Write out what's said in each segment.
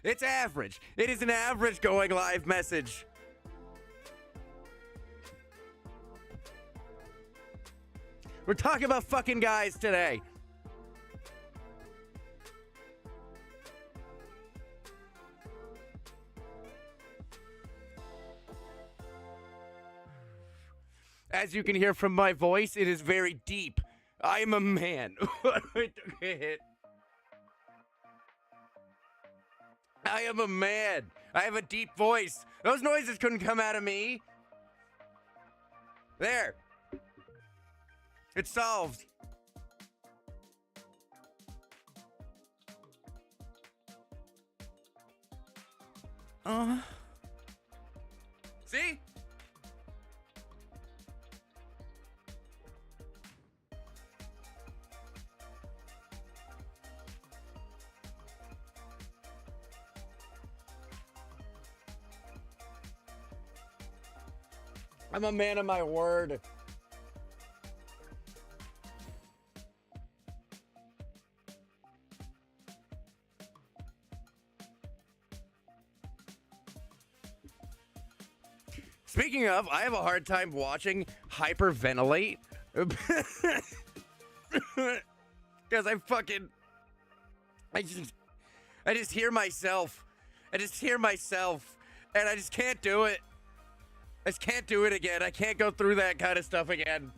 It's average. It is an average going live message. We're talking about fucking guys today. As you can hear from my voice, it is very deep. I am a man. I am a man. I have a deep voice. Those noises couldn't come out of me. There. It's solved. See? I'm a man of my word. Speaking of, I have a hard time watching hyperventilate. Because I just hear myself. I just hear myself. And I just can't do it. I just can't do it again. I can't go through that kind of stuff again.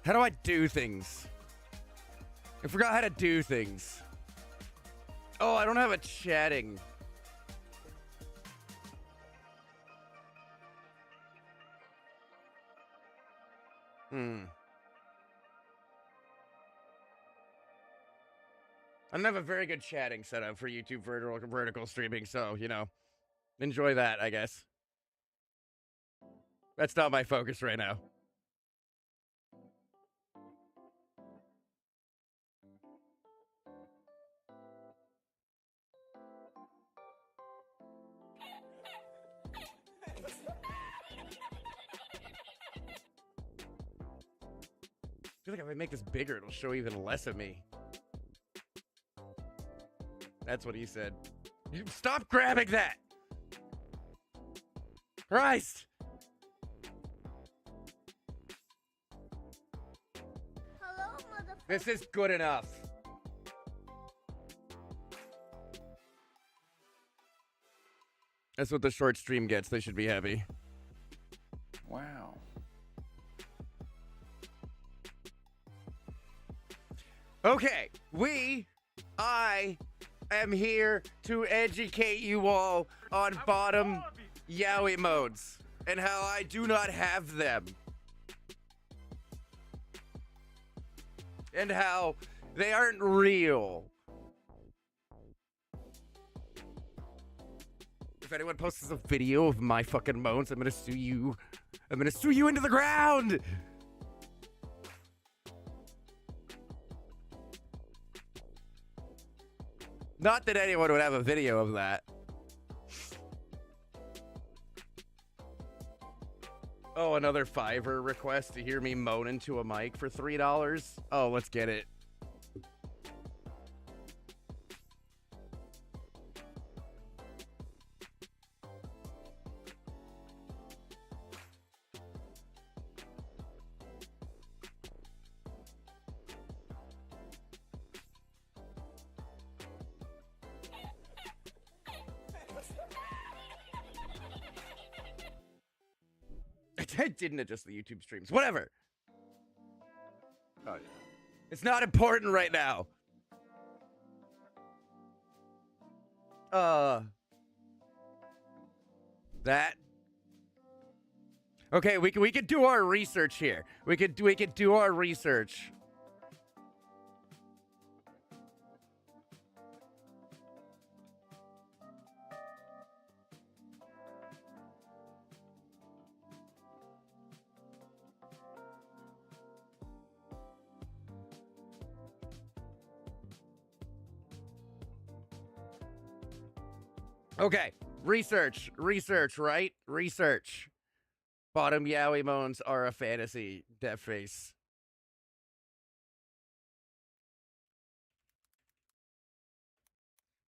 How do I do things? I forgot how to do things. Oh, I don't have a chatting. I don't have a very good chatting setup for YouTube vertical streaming, so, you know, enjoy that, I guess. That's not my focus right now. I feel like if I make this bigger, it'll show even less of me. That's what he said. You stop grabbing that! Christ! Hello, motherfucker. This is good enough. That's what the short stream gets. They should be happy. Wow. Okay, I am here to educate you all on bottom Yaoi modes and how I do not have them. And how they aren't real. If anyone posts a video of my fucking moans, I'm gonna sue you. I'm gonna sue you into the ground! Not that anyone would have a video of that. Oh, another Fiverr request to hear me moan into a mic for $3? Oh, let's get it. I didn't adjust the YouTube streams. Whatever. Oh, yeah. It's not important right now. That. Okay, we could do our research here. We could do our research. Okay. Research, right? Research. Bottom yaoi moans are a fantasy. Death face.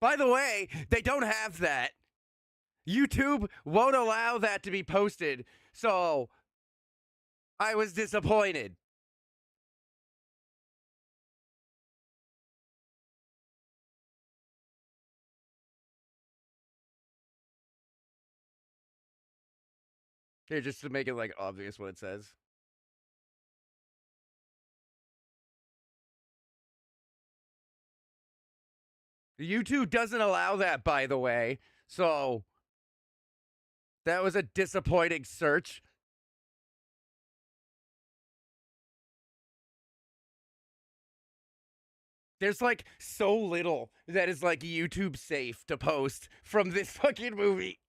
By the way, they don't have that. YouTube won't allow that to be posted, so I was disappointed. Here, just to make it like obvious what it says. YouTube doesn't allow that, by the way, so that was a disappointing search. There's like so little that is like YouTube safe to post from this fucking movie.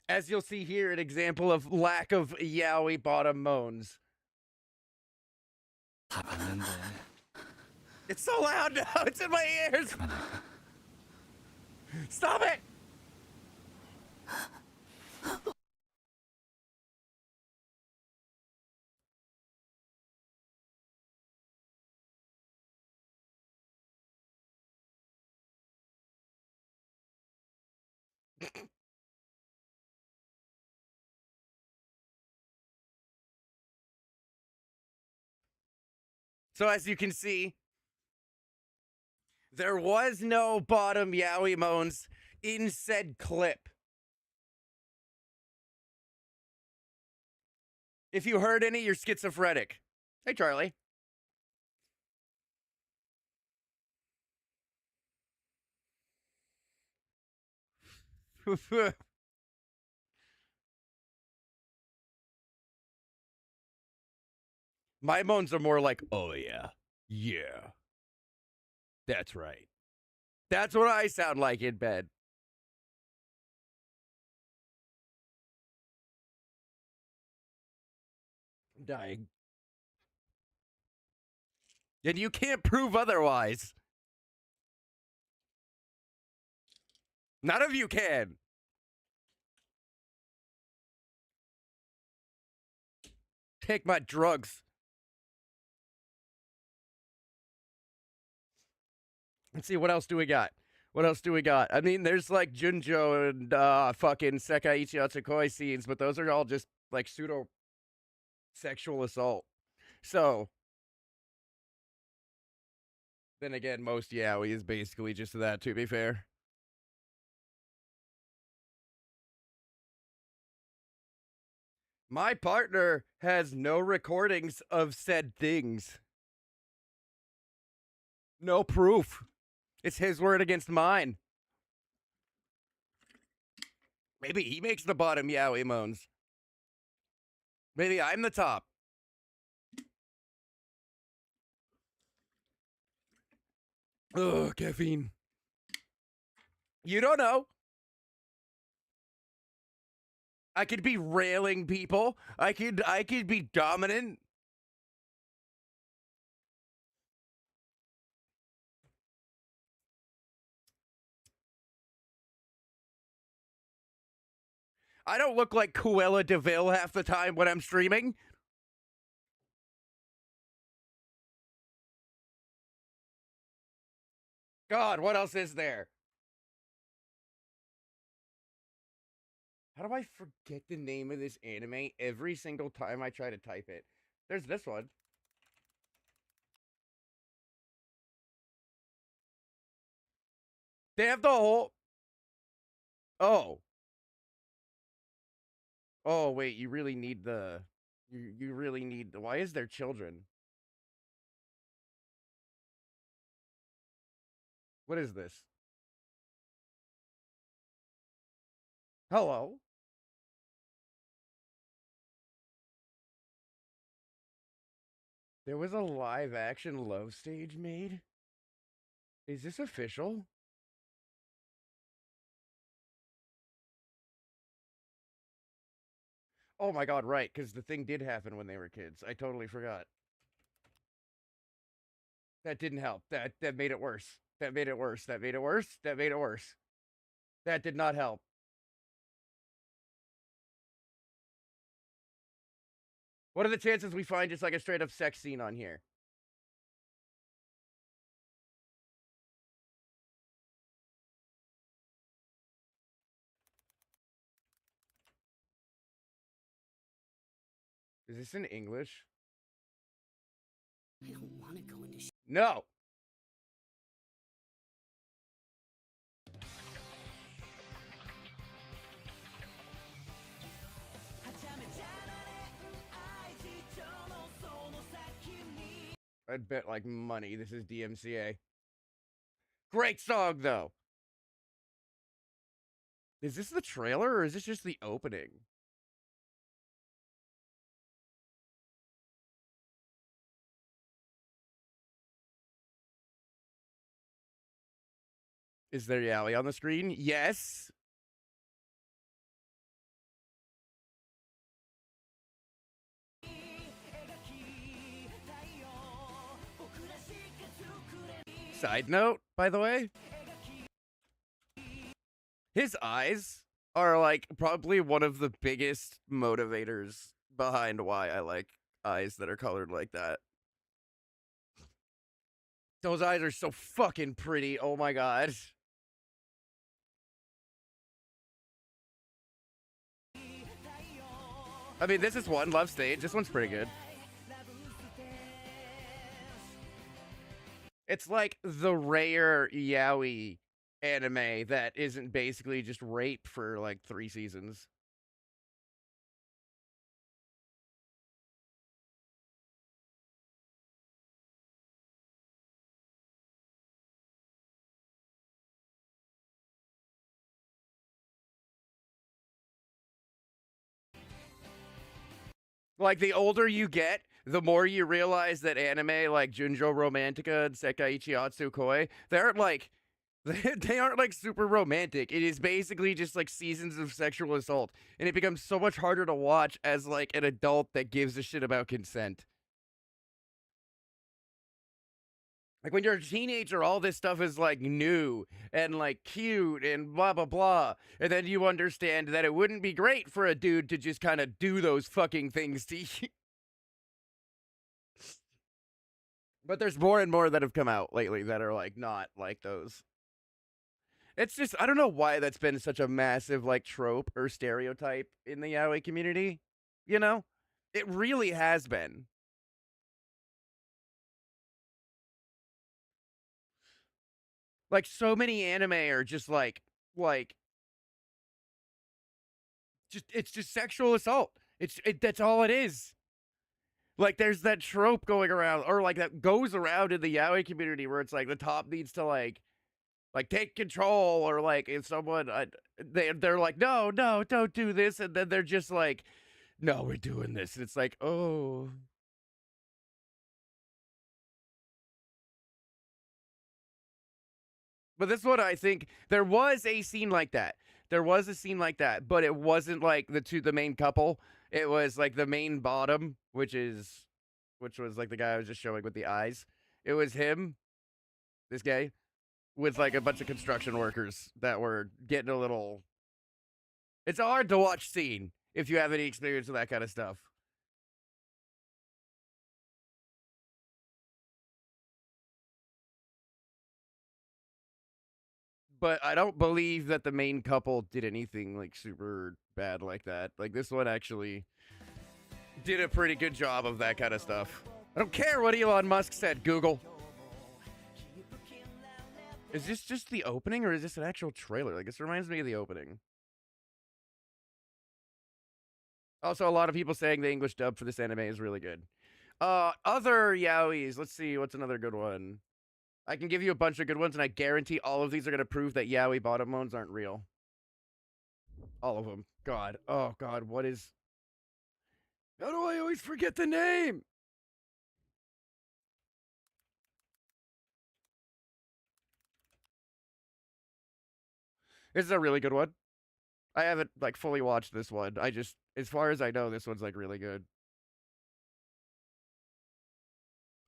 As you'll see here, an example of lack of yaoi bottom moans. It's so loud now, it's in my ears. Stop it. So as you can see, there was no bottom yaoi moans in said clip. If you heard any, you're schizophrenic. Hey, Charlie. My moans are more like, oh yeah, yeah. That's right. That's what I sound like in bed. I'm dying. And you can't prove otherwise. None of you can. Take my drugs. Let's see, what else do we got? What else do we got? I mean, there's like Junjo and fucking Sekai Ichi Otsukoi scenes, but those are all just like pseudo sexual assault. So, then again, most yaoi is basically just that, to be fair. My partner has no recordings of said things. No proof. It's his word against mine. Maybe he makes the bottom yaoi moans. Maybe I'm the top. Ugh, caffeine. You don't know. I could be railing people. I could be dominant. I don't look like Cruella de Vil half the time when I'm streaming. God, what else is there? How do I forget the name of this anime every single time I try to type it? There's this one. They have the whole... Oh. Oh, wait, you really need the... You really need the... Why is there children? What is this? Hello? There was a live action love stage made? Is this official? Oh my god, right, because the thing did happen when they were kids. I totally forgot. That didn't help. That made it worse. That made it worse. That made it worse. That made it worse. That did not help. What are the chances we find just like a straight up sex scene on here? Is this in English? I don't want to go into No. I'd bet like money this is DMCA. Great song though. Is this the trailer or is this just the opening? Is there Yaoi on the screen? Yes. Side note, by the way, his eyes are like probably one of the biggest motivators behind why I like eyes that are colored like that. Those eyes are so fucking pretty. Oh my god. I mean, this is one, Love Stage. This one's pretty good. It's like the rare yaoi anime that isn't basically just rape for like 3 seasons. Like, the older you get, the more you realize that anime like Junjo Romantica and Sekaiichi Atsukoi, they aren't like they aren't like super romantic. It is basically just like seasons of sexual assault, and it becomes so much harder to watch as like an adult that gives a shit about consent. Like when you're a teenager, all this stuff is like new and like cute and blah blah blah. And then you understand that it wouldn't be great for a dude to just kind of do those fucking things to you. But there's more and more that have come out lately that are like not like those. It's just I don't know why that's been such a massive like trope or stereotype in the yaoi community. You know? It really has been. Like so many anime are just like just it's just sexual assault. That's all it is. Like there's that trope going around or like that goes around in the yaoi community where it's like the top needs to like take control or like if someone they're like no don't do this and then they're just like no we're doing this and it's like oh but this one I think there was a scene like that. There was a scene like that, but it wasn't like the main couple. It was like the main bottom, which was like the guy I was just showing with the eyes. It was him, this guy, with like a bunch of construction workers that were getting a little. It's a hard to watch scene if you have any experience with that kind of stuff. But I don't believe that the main couple did anything like super bad like that. Like this one actually did a pretty good job of that kind of stuff. I don't care what Elon Musk said, Google. Is this just the opening or is this an actual trailer? Like this reminds me of the opening. Also, a lot of people saying the English dub for this anime is really good. Other yaois. Let's see, what's another good one? I can give you a bunch of good ones, and I guarantee all of these are going to prove that yaoi bottom moans aren't real. All of them. God. Oh, God. What is... How do I always forget the name? This is a really good one. I haven't, like, fully watched this one. I just... As far as I know, this one's, like, really good.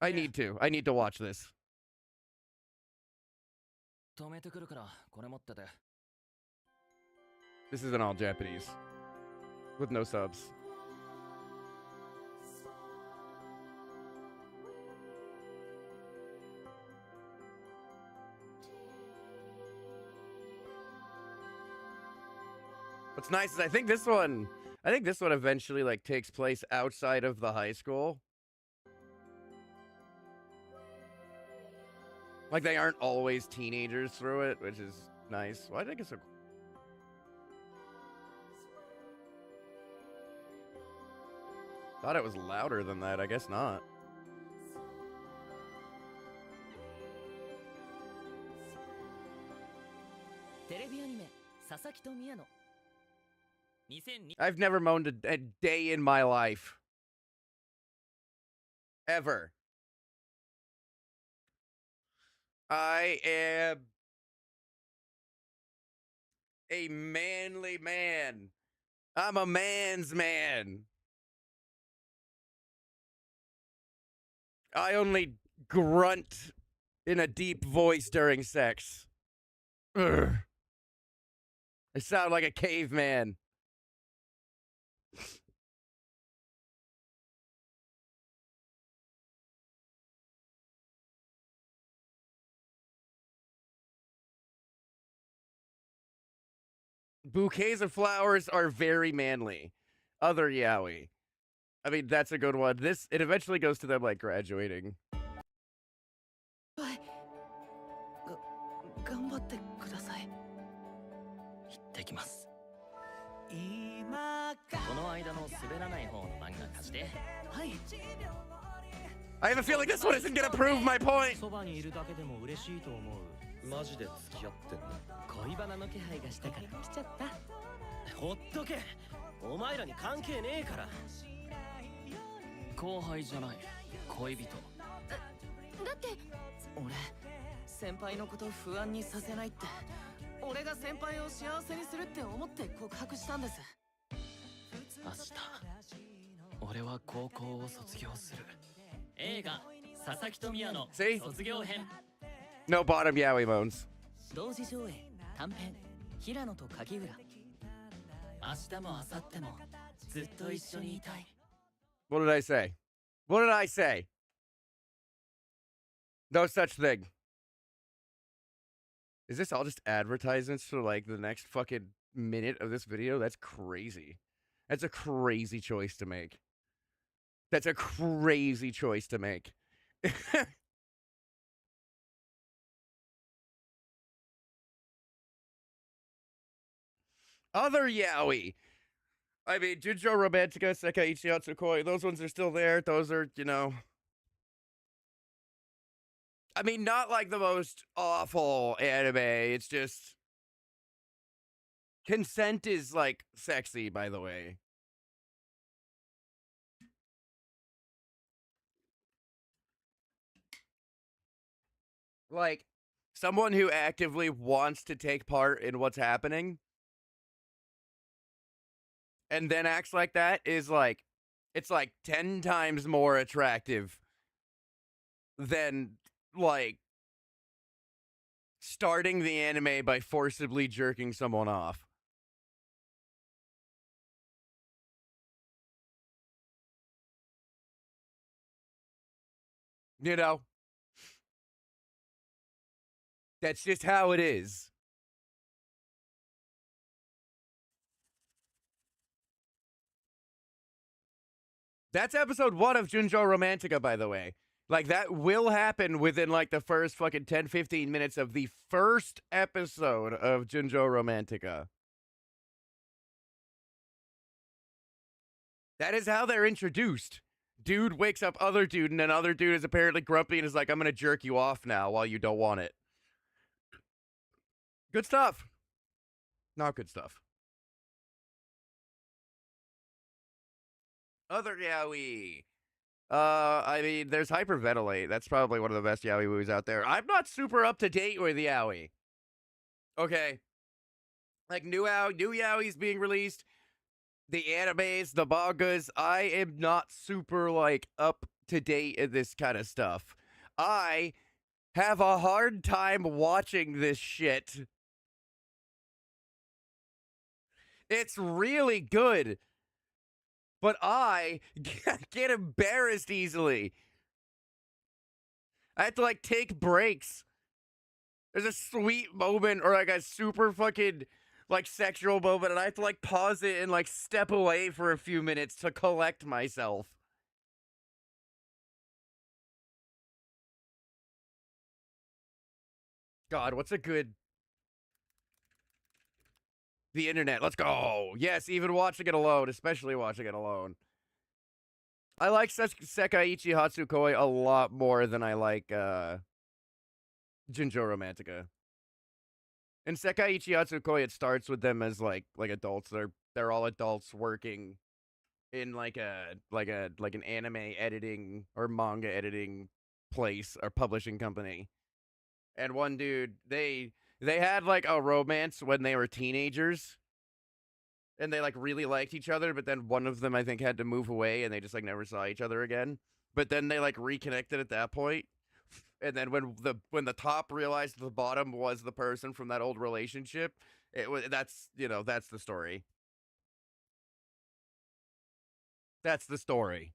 I need to. I need to watch this. 止めてくるからこれ持ってて This isn't all Japanese. With no subs. What's nice is I think this one eventually like takes place outside of the high school. Like they aren't always teenagers through it, which is nice. Why did I get so... Thought it was louder than that. I guess not. I've never moaned a day in my life. Ever. I am a manly man. I'm a man's man. I only grunt in a deep voice during sex. Ugh. I sound like a caveman. Bouquets of flowers are very manly. Other yaoi. I mean, that's a good one. It eventually goes to them, like, graduating. I have a feeling this one isn't gonna prove my point. マジで付き合ってんの？恋バナの気配がしたから来ちゃった。ほっとけ。お前らに関係ねえから。後輩じゃない。恋人。だって俺先輩のこと不安にさせないって。俺が先輩を幸せにするって思って告白したんです。明日俺は高校を卒業する。映画佐々木と宮の卒業編。No bottom yaoi moans. 同時上映短編平野と柿浦。明日も明後日もずっと一緒にいたい。What did I say? What did I say? No such thing. Is this all just advertisements for like the next fucking minute of this video? That's crazy. That's a crazy choice to make. That's a crazy choice to make. Other yaoi. I mean, Junjo Romantica, Sekaiichi Yatsukoi, those ones are still there. Those are, you know... I mean, not like the most awful anime. It's just... Consent is, like, sexy, by the way. Like, someone who actively wants to take part in what's happening and then acts like that is like, it's like 10 times more attractive than, like, starting the anime by forcibly jerking someone off. You know? That's just how it is. That's episode 1 of Junjo Romantica, by the way. Like, that will happen within, like, the first fucking 10-15 minutes of the first episode of Junjo Romantica. That is how they're introduced. Dude wakes up other dude, and then other dude is apparently grumpy and is like, I'm gonna jerk you off now while you don't want it. Good stuff. Not good stuff. Other yaoi. I mean, there's Hyperventilate. That's probably one of the best yaoi movies out there. I'm not super up to date with yaoi. Okay. Like, new yaois being released. The animes, the mangas. I am not super, like, up to date in this kind of stuff. I have a hard time watching this shit. It's really good. But I get embarrassed easily. I have to like take breaks. There's a sweet moment or like a super fucking like sexual moment, and I have to like pause it and like step away for a few minutes to collect myself. God, what's a good. The internet. Let's go. Yes, even watching it alone, especially watching it alone. I like Sekaiichi Hatsukoi a lot more than I like Jinjo Romantica. In Sekaiichi Hatsukoi, it starts with them as like adults. They're all adults working in like an anime editing or manga editing place or publishing company. And one dude, they had like a romance when they were teenagers. And they like really liked each other, but then one of them I think had to move away and they just like never saw each other again. But then they like reconnected at that point. And then when the top realized the bottom was the person from that old relationship, that's the story. That's the story.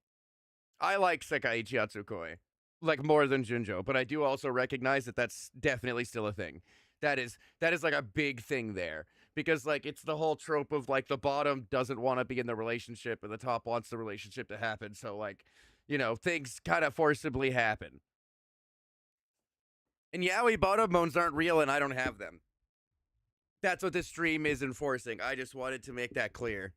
I like Sekaiichi Hatsukoi like more than Junjo, but I do also recognize that that's definitely still a thing. That is like a big thing there because like it's the whole trope of like the bottom doesn't want to be in the relationship and the top wants the relationship to happen, so like things kind of forcibly happen. And Yaoi bottom moans aren't real and I don't have them. That's what this stream is enforcing. I just wanted to make that clear.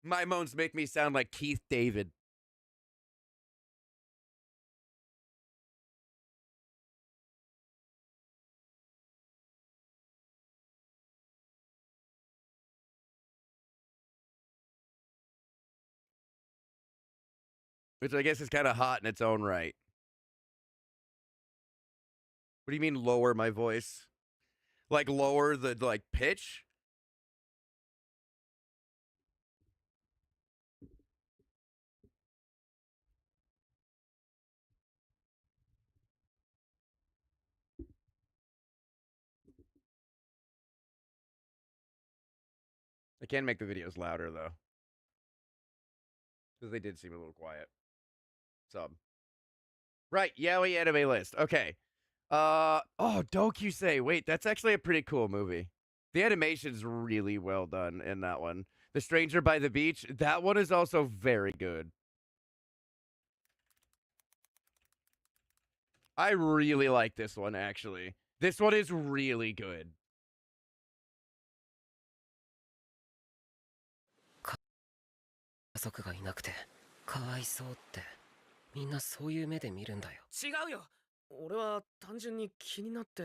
My moans make me sound like Keith David. Which I guess is kind of hot in its own right. What do you mean lower my voice? Like lower the like pitch? I can make the videos louder though. Because they did seem a little quiet. So right, Yaoi anime list. Okay. Dokusei. Wait, that's actually a pretty cool movie. The animation's really well done in that one. The Stranger by the Beach, that one is also very good. I really like this one, actually. This one is really good. 家族がいなくてかわいそうってみんなそういう目で見るんだよ。違うよ。俺は単純に気になって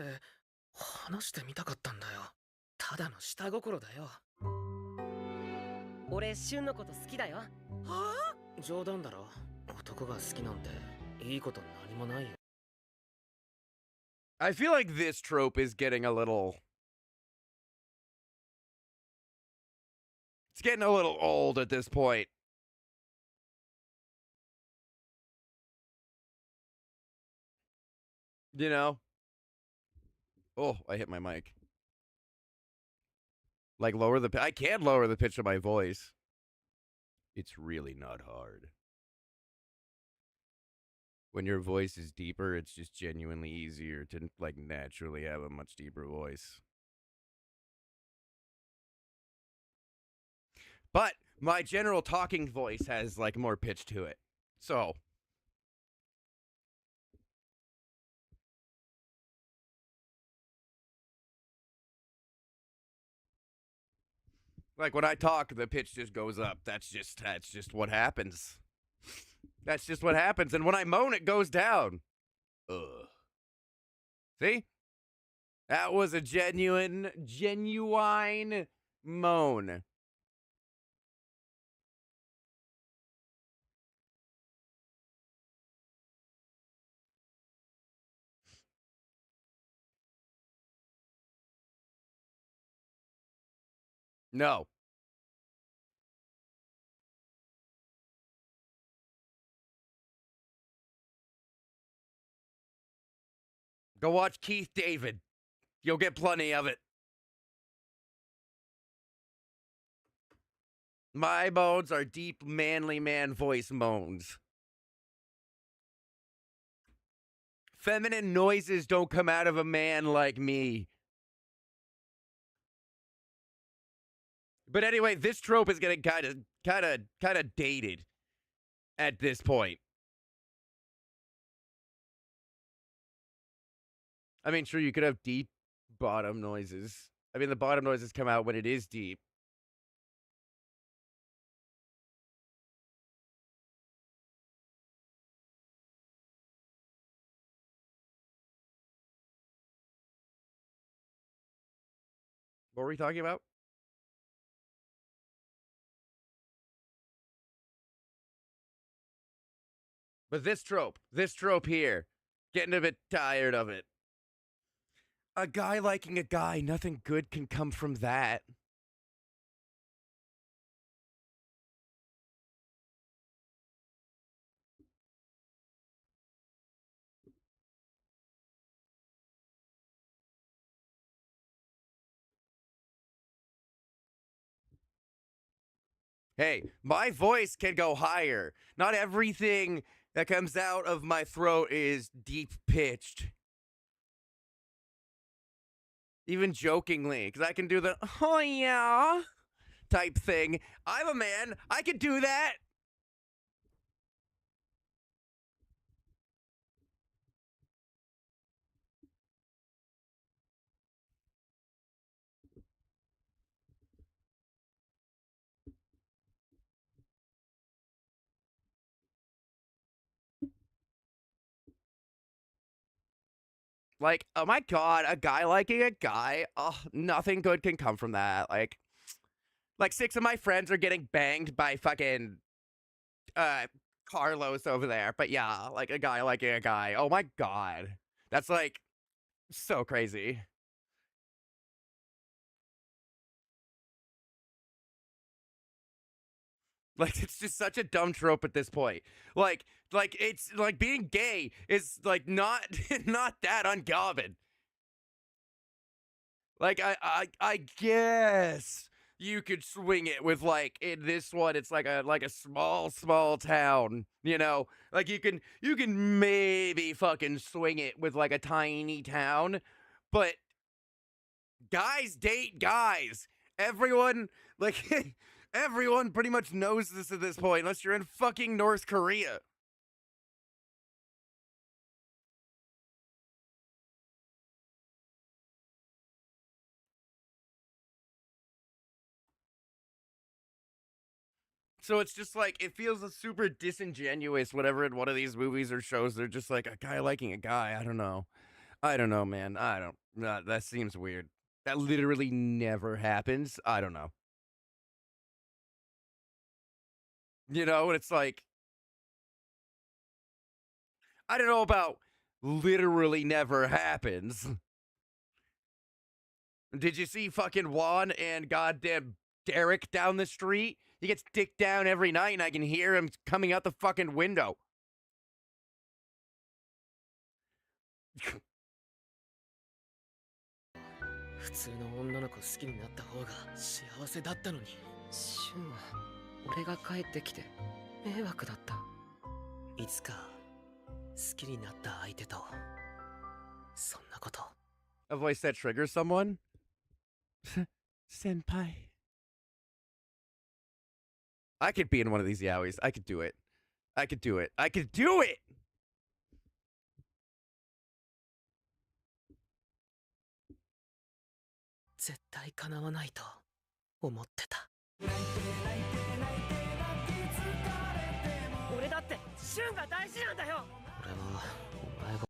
話してみたかったんだよ。ただの下心だよ。俺俊のこと好きだよ。はあ？冗談だろ。男が好きなんていいこと何もないよ。I feel like this trope is getting a little. It's getting a little old at this point. You know? Oh, I hit my mic. Like lower the I can lower the pitch of my voice. It's really not hard. When your voice is deeper, it's just genuinely easier to like naturally have a much deeper voice. But my general talking voice has like more pitch to it. So like when I talk, the pitch just goes up. That's just what happens. That's just what happens. And when I moan, it goes down. Ugh. See? That was a genuine moan. No. Go watch Keith David. You'll get plenty of it. My moans are deep, manly man voice moans. Feminine noises don't come out of a man like me. But anyway, this trope is getting kind of dated at this point. I mean, sure, you could have deep bottom noises. I mean, the bottom noises come out when it is deep. What were we talking about? But this trope here, getting a bit tired of it. A guy liking a guy, nothing good can come from that. Hey, my voice can go higher. Not everything that comes out of my throat is deep pitched. Even jokingly, because I can do the, oh yeah, type thing. I'm a man. I can do that. Like, oh my god, a guy liking a guy. Oh, nothing good can come from that. Like 6 of my friends are getting banged by fucking uh Carlos over there. But yeah, like a guy liking a guy. Oh my god. That's like so crazy. Like it's just such a dumb trope at this point. Like it's like being gay is like not not that uncommon. Like I guess you could swing it with like in this one it's like a small town, you know? Like you can maybe fucking swing it with like a tiny town, but guys date guys. Everyone like everyone pretty much knows this at this point unless you're in fucking North Korea. So it's just like it feels super disingenuous whenever in one of these movies or shows they're just like a guy liking a guy. I don't know. I don't know, man. I don't. That seems weird. That literally never happens. I don't know. You know, it's like I don't know about literally never happens. Did you see fucking Juan and goddamn Derek down the street? He gets dicked down every night, and I can hear him coming out the fucking window. 普通の女の子好きになった方が幸せだったのに。シュンは俺が帰ってきて迷惑だった。いつか好きになった相手とそんなこと。A voice that triggers someone? Senpai. I could be in one of these yaois. I could do it. I could do it. I could do it! 絶対叶わないと思ってた。俺だってシュンが大事なんだよ。俺はお前が。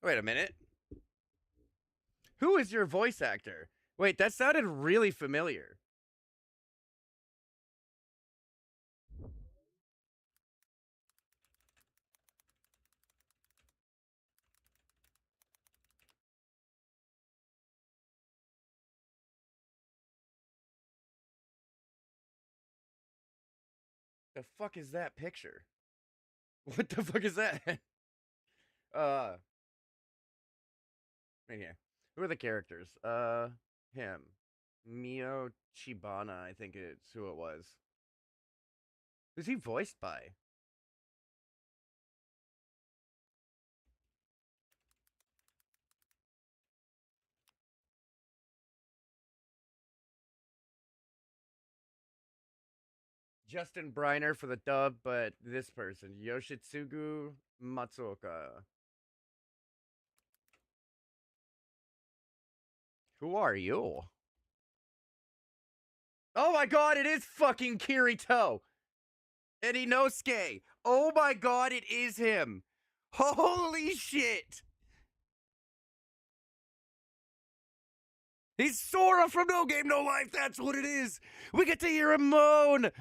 Wait a minute. Who is your voice actor? Wait, that sounded really familiar. The fuck is that picture? What the fuck is that? Right here. Who are the characters? him. Mio Chibana, I think it's who it was. Who's he voiced by? Justin Briner for the dub, but this person, Yoshitsugu Matsuoka. Who are you? Oh my god, it is fucking Kirito! And Inosuke! Oh my god, it is him! Holy shit! He's Sora from No Game No Life, that's what it is! We get to hear him moan!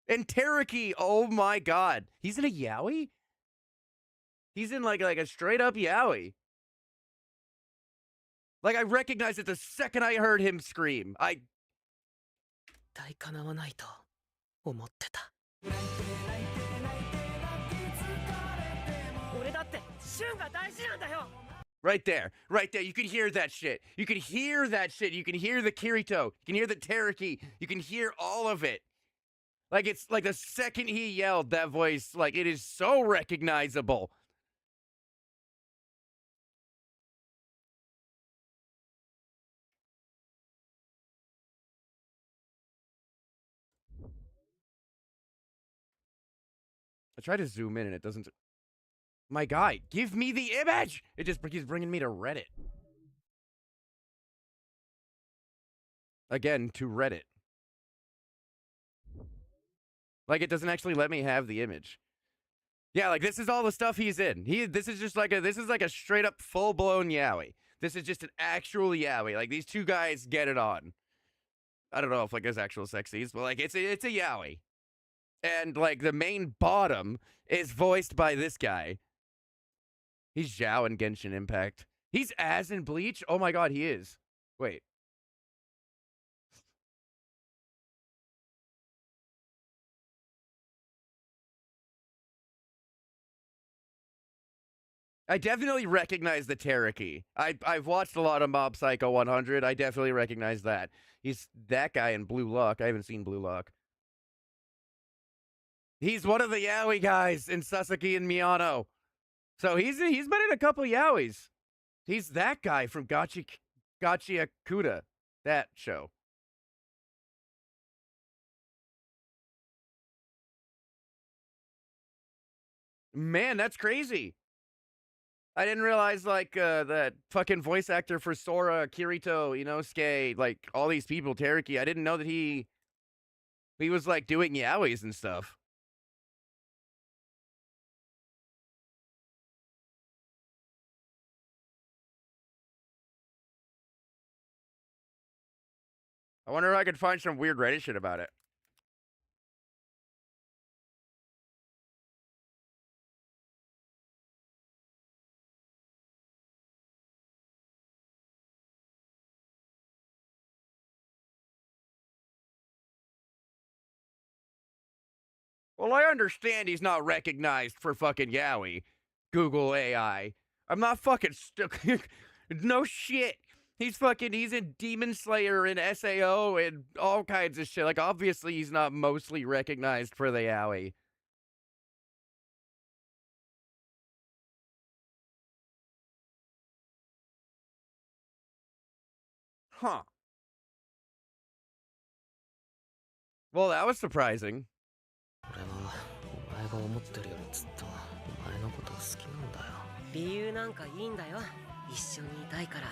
And Teriki, oh my god. He's in a yaoi? He's in like a straight up yaoi. Like I recognized it the second I heard him scream. 絶対叶わないと思ってた。俺だってシュンが大事なんだよ。 Right there, right there. You can hear that shit. You can hear that shit. You can hear the Kirito. You can hear the Teriki. You can hear all of it. Like it's like the second he yelled that voice, like it is so recognizable. I try to zoom in and it doesn't. My guy, give me the image! It just keeps bringing me to Reddit. Again, to Reddit. Like, it doesn't actually let me have the image. Yeah, like, this is all the stuff he's in. This is just like this is like a straight up full-blown yaoi. This is just an actual yaoi. Like, these two guys get it on. I don't know if, like, there's actual sex scenes, but, like, it's a yaoi. And, like, the main bottom is voiced by this guy. He's Zhao in Genshin Impact. He's Az in Bleach? Oh my god, he is. Wait. I definitely recognize the Teriki. I've watched a lot of Mob Psycho 100. I definitely recognize that. He's that guy in Blue Lock. I haven't seen Blue Lock. He's one of the yaoi guys in Sasaki and Miyano. So he's been in a couple yaois. He's that guy from Gachiakuda, that show. Man, that's crazy. I didn't realize, like, that fucking voice actor for Sora, Kirito, Inosuke, like, all these people, Teriki, I didn't know that he was, like, doing yaois and stuff. I wonder if I could find some weird Reddit shit about it. Well, I understand he's not recognized for fucking yaoi. Google AI. I'm not fucking no shit. He's in Demon Slayer and SAO and all kinds of shit. Like, obviously he's not mostly recognized for the yaoi. Huh. Well, that was surprising. 俺はお前が思ってるよりずっとお前のこと好きなんだよ。理由なんかいいんだよ。一緒にいたいから。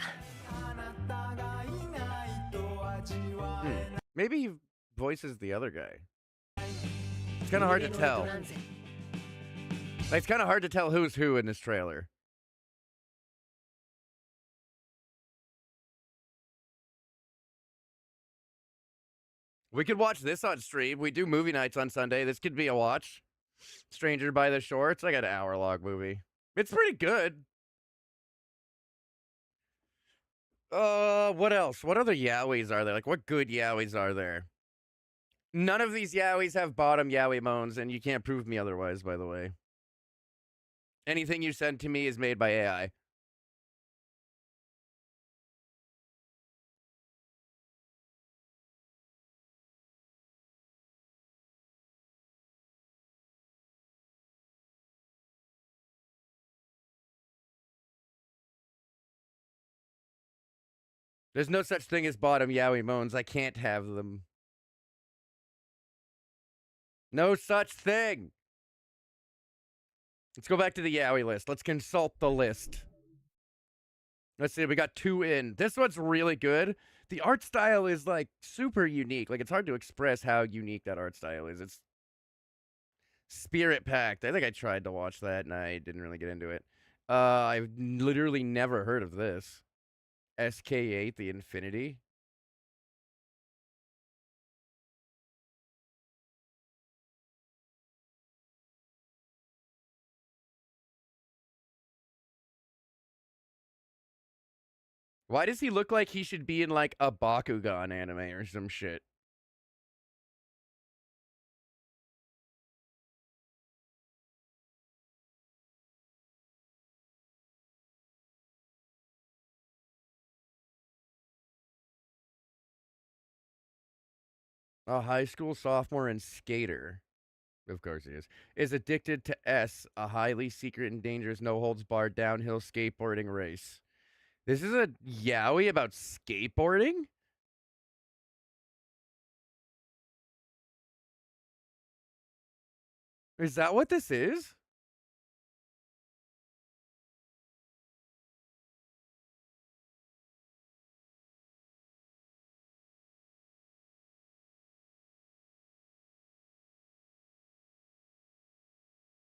Maybe he voices the other guy. It's kind of hard to tell. Like, it's kind of hard to tell who's who in this trailer. We could watch this on stream. We do movie nights on Sunday. This could be a watch. Stranger by the Shore. It's like an hour-long movie. It's pretty good. What else? What other yaois are there? Like, what good yaois are there? None of these yaois have bottom yaoi moans, and you can't prove me otherwise, by the way. Anything you send to me is made by AI. There's no such thing as bottom yaoi moans. I can't have them. No such thing. Let's go back to the yaoi list. Let's consult the list. Let's see. We got 2 in. This one's really good. The art style is like super unique. Like it's hard to express how unique that art style is. It's spirit packed. I think I tried to watch that and I didn't really get into it. I've literally never heard of this. SK8, the Infinity. Why does he look like he should be in like a Bakugan anime or some shit? A high school sophomore and skater, of course he is addicted to S, a highly secret and dangerous no-holds-barred downhill skateboarding race. This is a yaoi about skateboarding? Is that what this is?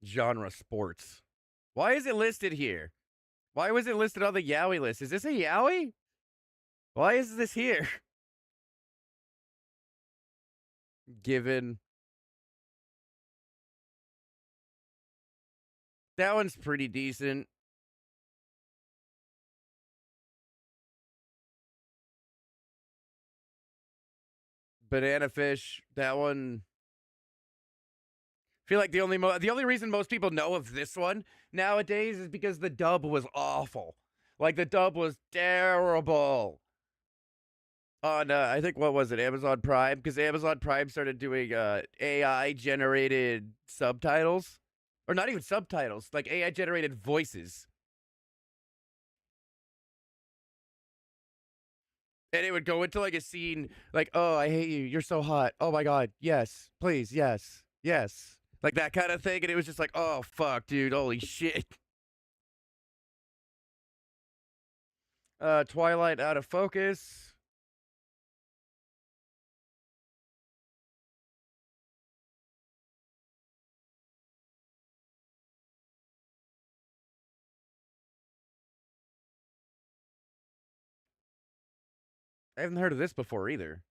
Genre sports. Why is it listed here? Why was it listed on the yaoi list? Is this a yaoi? Why is this here? Given. That one's pretty decent. Banana Fish, that one. I feel like the only reason most people know of this one nowadays is because the dub was awful. Like the dub was terrible. On I think what was it, Amazon Prime? Because Amazon Prime started doing AI generated subtitles, or not even subtitles, like AI generated voices. And it would go into like a scene like, oh, I hate you. You're so hot. Oh my God. Yes. Please. Yes. Yes. Like that kind of thing. And it was just like, oh, fuck, dude. Holy shit. Twilight Out of Focus. I haven't heard of this before either.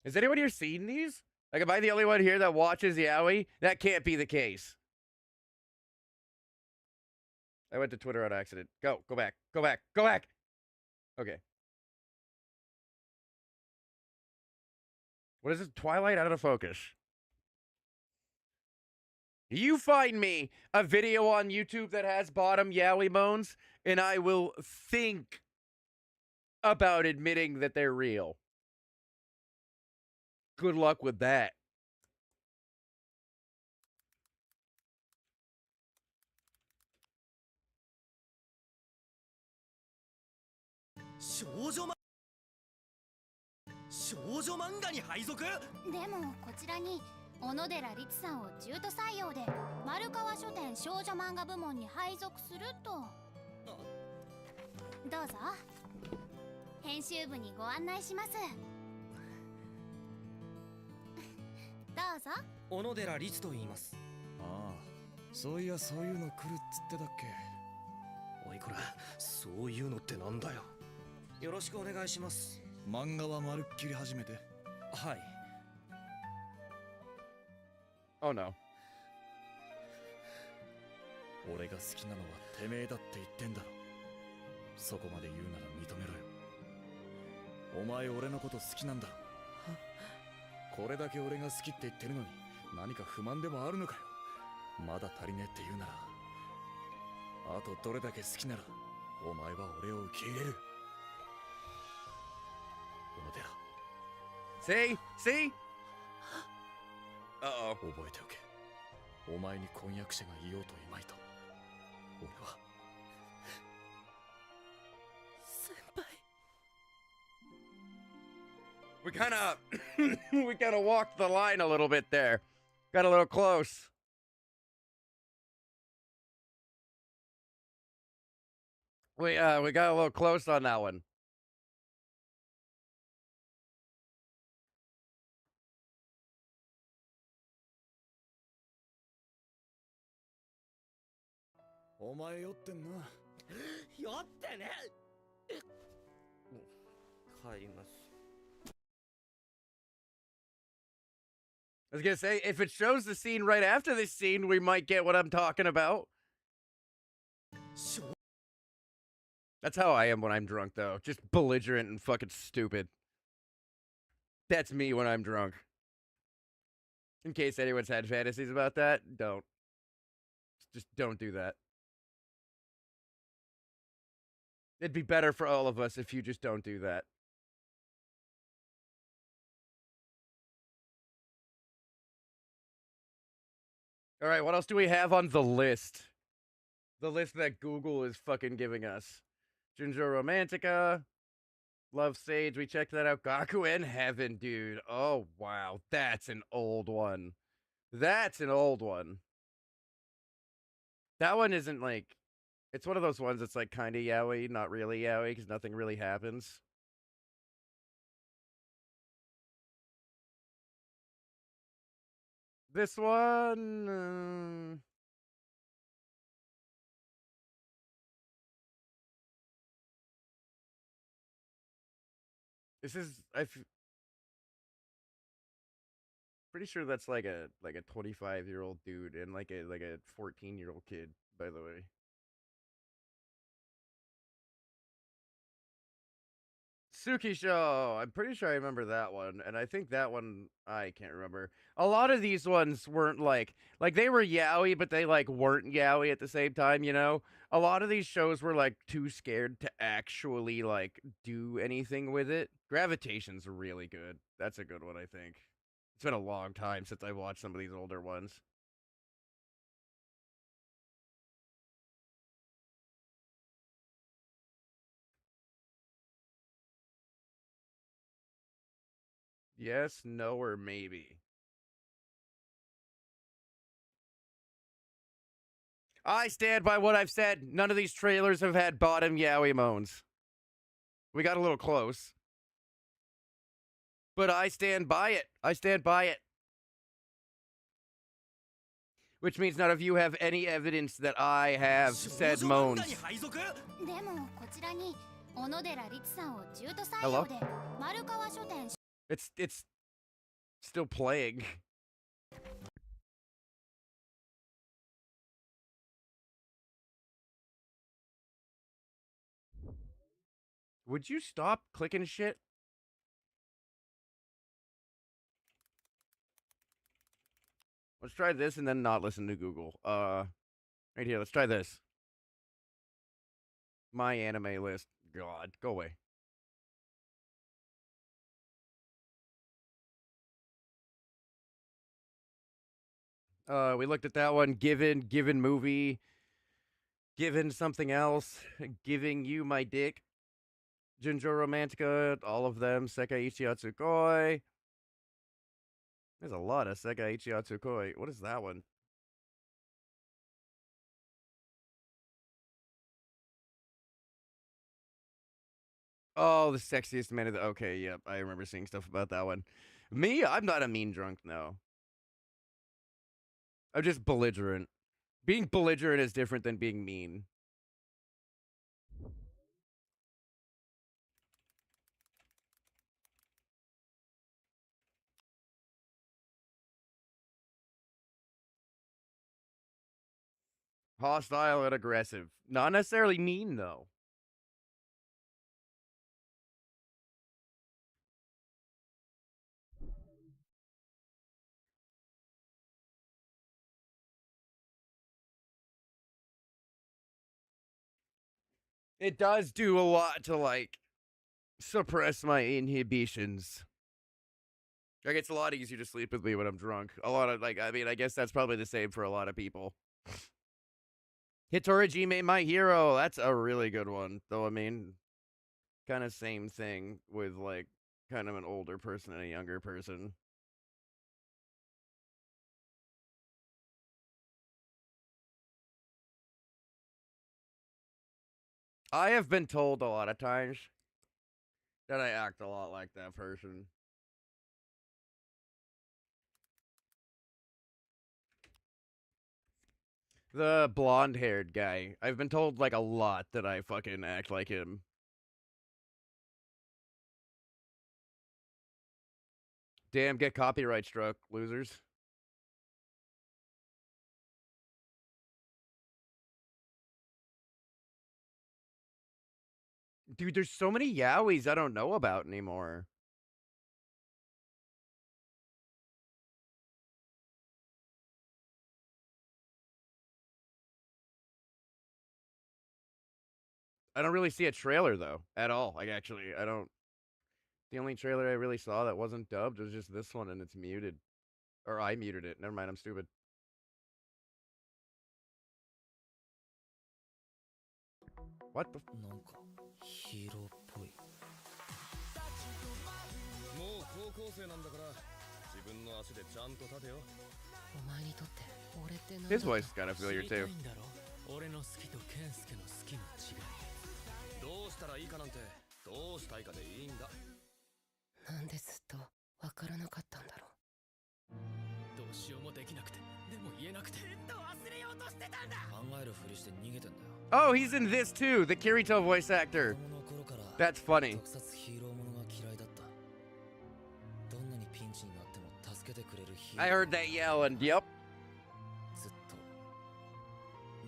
Has anyone here seen these? Like, am I the only one here that watches Yaoi? That can't be the case. I went to Twitter on accident. Go back, go back, go back. Okay. What is it? Twilight Out of Focus. You find me a video on YouTube that has bottom yaoi moans, and I will think about admitting that they're real. Good luck with that. Shoujo mangaに配属？でもこちらに小野寺律さんを中途採用で丸川書店少女漫画部門に配属すると。どうぞ。編集部にご案内します。どうぞ。小野寺律と言います。ああ、そういやそういうの来るっつってたっけ。おいこら、そういうのってなんだよ。よろしくお願いします。漫画はまるっきり初めて。はい。Oh no. 俺が好きなのはてめえだって言ってんだろ。そこまで言うなら認めろよ。お前俺のこと好きなんだろ。これだけ俺が好きって言ってるのに何か不満でもあるのかよ。まだ足りねえって言うなら、あとどれだけ好きならお前は俺を受け入れる。小野寺。See? See? Uh-oh. 覚えておけ。お前に婚約者がいようといまいと、俺は We kind of we kind of walked the line a little bit there. Got a little close. We got a little close on that one. Omae 酔ってんな。酔ってね。帰ります。I was gonna say, if it shows the scene right after this scene, we might get what I'm talking about. That's how I am when I'm drunk, though. Just belligerent and fucking stupid. That's me when I'm drunk. In case anyone's had fantasies about that, don't. Just don't do that. It'd be better for all of us if you just don't do that. All right, what else do we have on the list? The list that Google is fucking giving us. Junjo Romantica, Love Sage, we checked that out. Gaku in Heaven, dude. Oh, wow. That's an old one. That's an old one. That one isn't like... It's one of those ones that's like kind of yaoi, not really yaoi, because nothing really happens. This one... This is... pretty sure that's like a 25-year-old dude and like a 14-year-old kid, by the way. Suki Show. I'm pretty sure I remember that one, and I think that one I can't remember. A lot of these ones weren't like they were yaoi, but they like weren't yaoi at the same time, you know? A lot of these shows were like too scared to actually like do anything with it. Gravitation's really good. That's a good one, I think. It's been a long time since I watched some of these older ones. Yes, no, or maybe. I stand by what I've said. None of these trailers have had bottom yaoi moans. We got a little close. But I stand by it. I stand by it. Which means none of you have any evidence that I have said moans. Hello? It's still playing. Would you stop clicking shit? Let's try this and then not listen to Google. Right here, let's try this. My anime list. God, go away. We looked at that one. Given movie. Given something else. Giving you my dick. Junjo Romantica. All of them. Sekai Ichiatsukoi. There's a lot of Sekai Ichiatsukoi. What is that one? Oh, the sexiest man of the... Okay, yep. I remember seeing stuff about that one. Me? I'm not a mean drunk, no. I'm just belligerent. Being belligerent is different than being mean. Hostile and aggressive. Not necessarily mean, though. It does do a lot to, like, suppress my inhibitions. Like, it's a lot easier to sleep with me when I'm drunk. A lot of, like, I mean, I guess that's probably the same for a lot of people. Hitorajime My Hero. That's a really good one. Though, I mean, kind of same thing with, like, kind of an older person and a younger person. I have been told a lot of times that I act a lot like that person. The blonde-haired guy. I've been told like a lot that I fucking act like him. Damn, get copyright struck, losers. Dude, there's so many Yowies I don't know about anymore. I don't really see a trailer though at all. Like actually, I don't. The only trailer I really saw that wasn't dubbed was just this one, and it's muted, or I muted it. Never mind, I'm stupid. What the? なんかヒーローっぽい。もう高校生なんだから自分の足でちゃんと立てよ。お前にとって俺って何 His voice is kind of familiar too. 俺の好きとケンスケの好きの違い。どうしたらいいかなんてどうしたいかでいいんだ。なんでずっとわからなかったんだろう。どうしようもできなくて、でも言えなくて。ずっと忘れようとしてたんだ。考えるふりして逃げてんだよ。Oh, he's in this too. The Kirito voice actor. 子供の頃から That's funny. 特撮ヒーローものが嫌いだった。どんなにピンチになっても助けてくれるヒーロー。 I heard that yell and yep.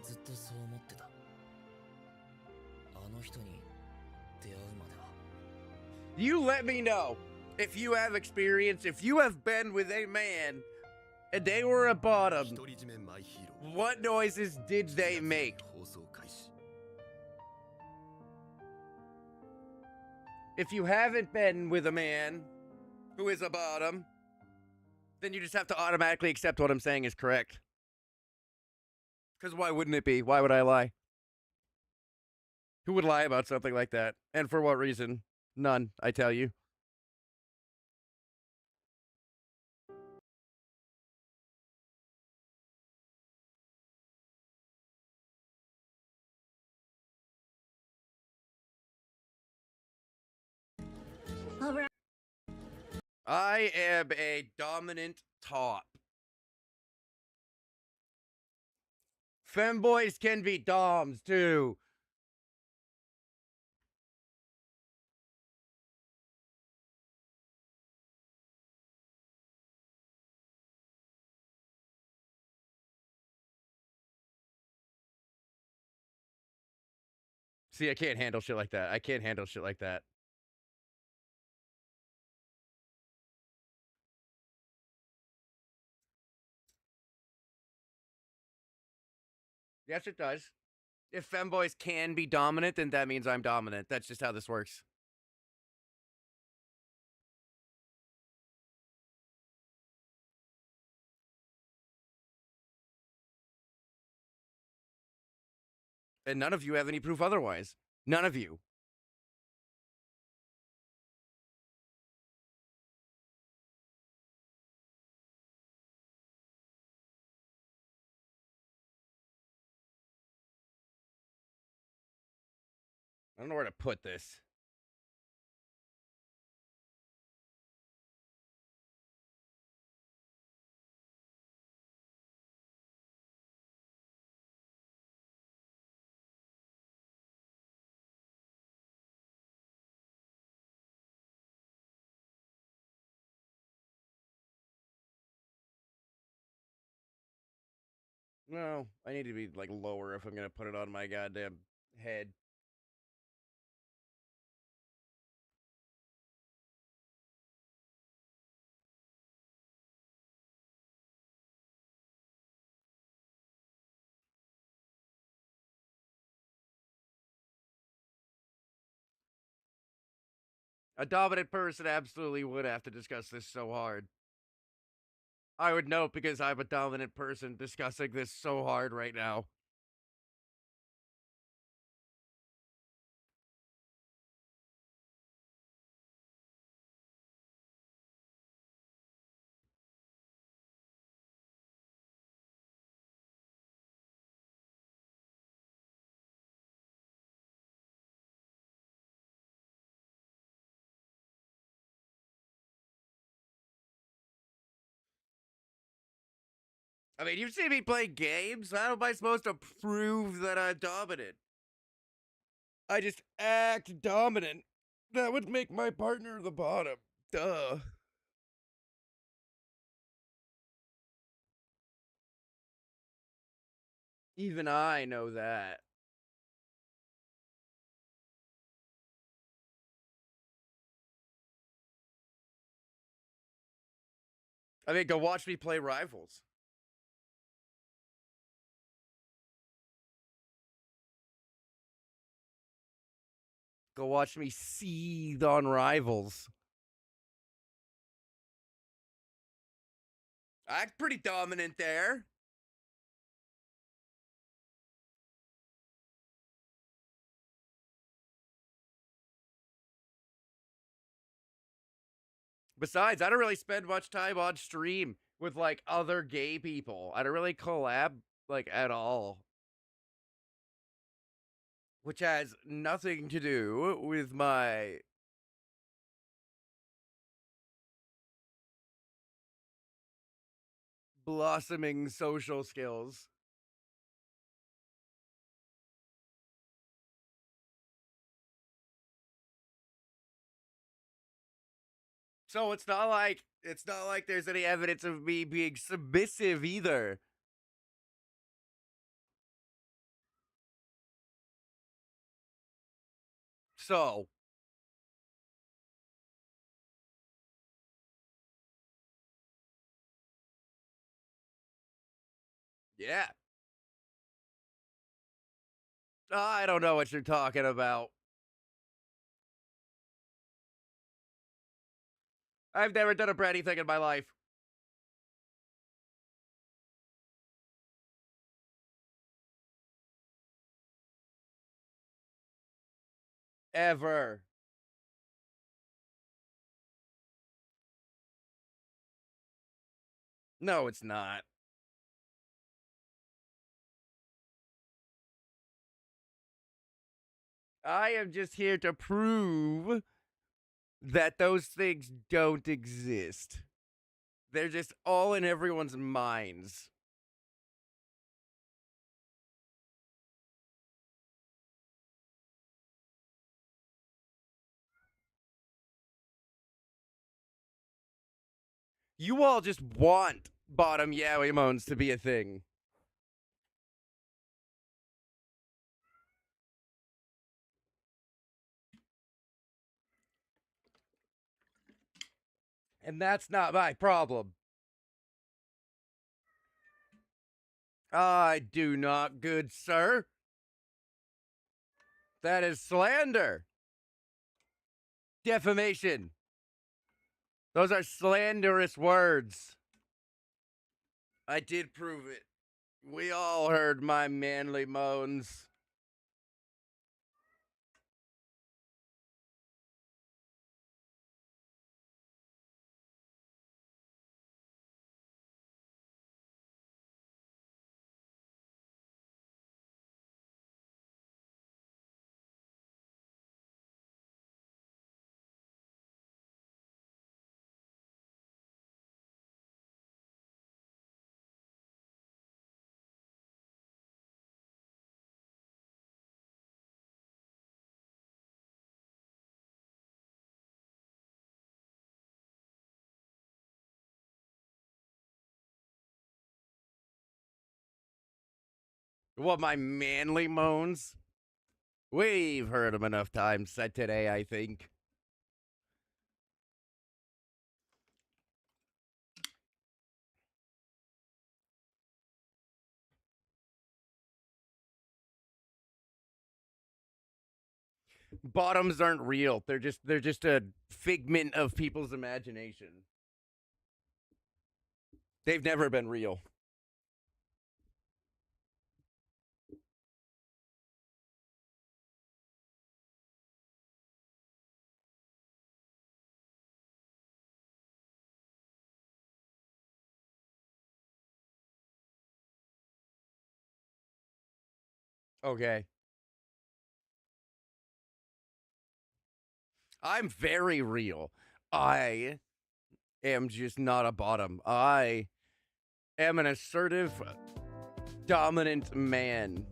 ずっとそう思ってた。あの人に出会うまでは。You let me know if you have experience, if you have been with a man and they were a bottom. 独り占めマイヒーロー。 What noises did they make? 放送開始。 If you haven't been with a man who is a bottom, then you just have to automatically accept what I'm saying is correct. Because why wouldn't it be? Why would I lie? Who would lie about something like that? And for what reason? None, I tell you. I am a dominant top. Femboys can be doms too. See, I can't handle shit like that. I can't handle shit like that. Yes, it does. If femboys can be dominant, then that means I'm dominant. That's just how this works. And none of you have any proof otherwise. None of you. I don't know where to put this. No, I need to be like lower if I'm gonna put it on my goddamn head. A dominant person absolutely would have to discuss this so hard. I would know because I'm a dominant person discussing this so hard right now. I mean, you've seen me play games. How am I supposed to prove that I'm dominant? I just act dominant. That would make my partner the bottom. Duh. Even I know that. I mean, go watch me play Rivals. Go watch me seethe on Rivals. I act pretty dominant there. Besides, I don't really spend much time on stream with like other gay people. I don't really collab like at all. Which has nothing to do with my blossoming social skills. So it's not like there's any evidence of me being submissive either. So yeah. I don't know what you're talking about. I've never done a bratty thing in my life. Ever. No, it's not. I am just here to prove that those things don't exist. They're just all in everyone's minds. You all just want bottom yaoi moans to be a thing. And that's not my problem. I do not, good sir. That is slander. Defamation. Those are slanderous words. I did prove it. We all heard my manly moans. What, my manly moans? We've heard them enough times said today, I think. Bottoms aren't real. They're just a figment of people's imagination. They've never been real. Okay. I'm very real. I am just not a bottom. I am an assertive, dominant man.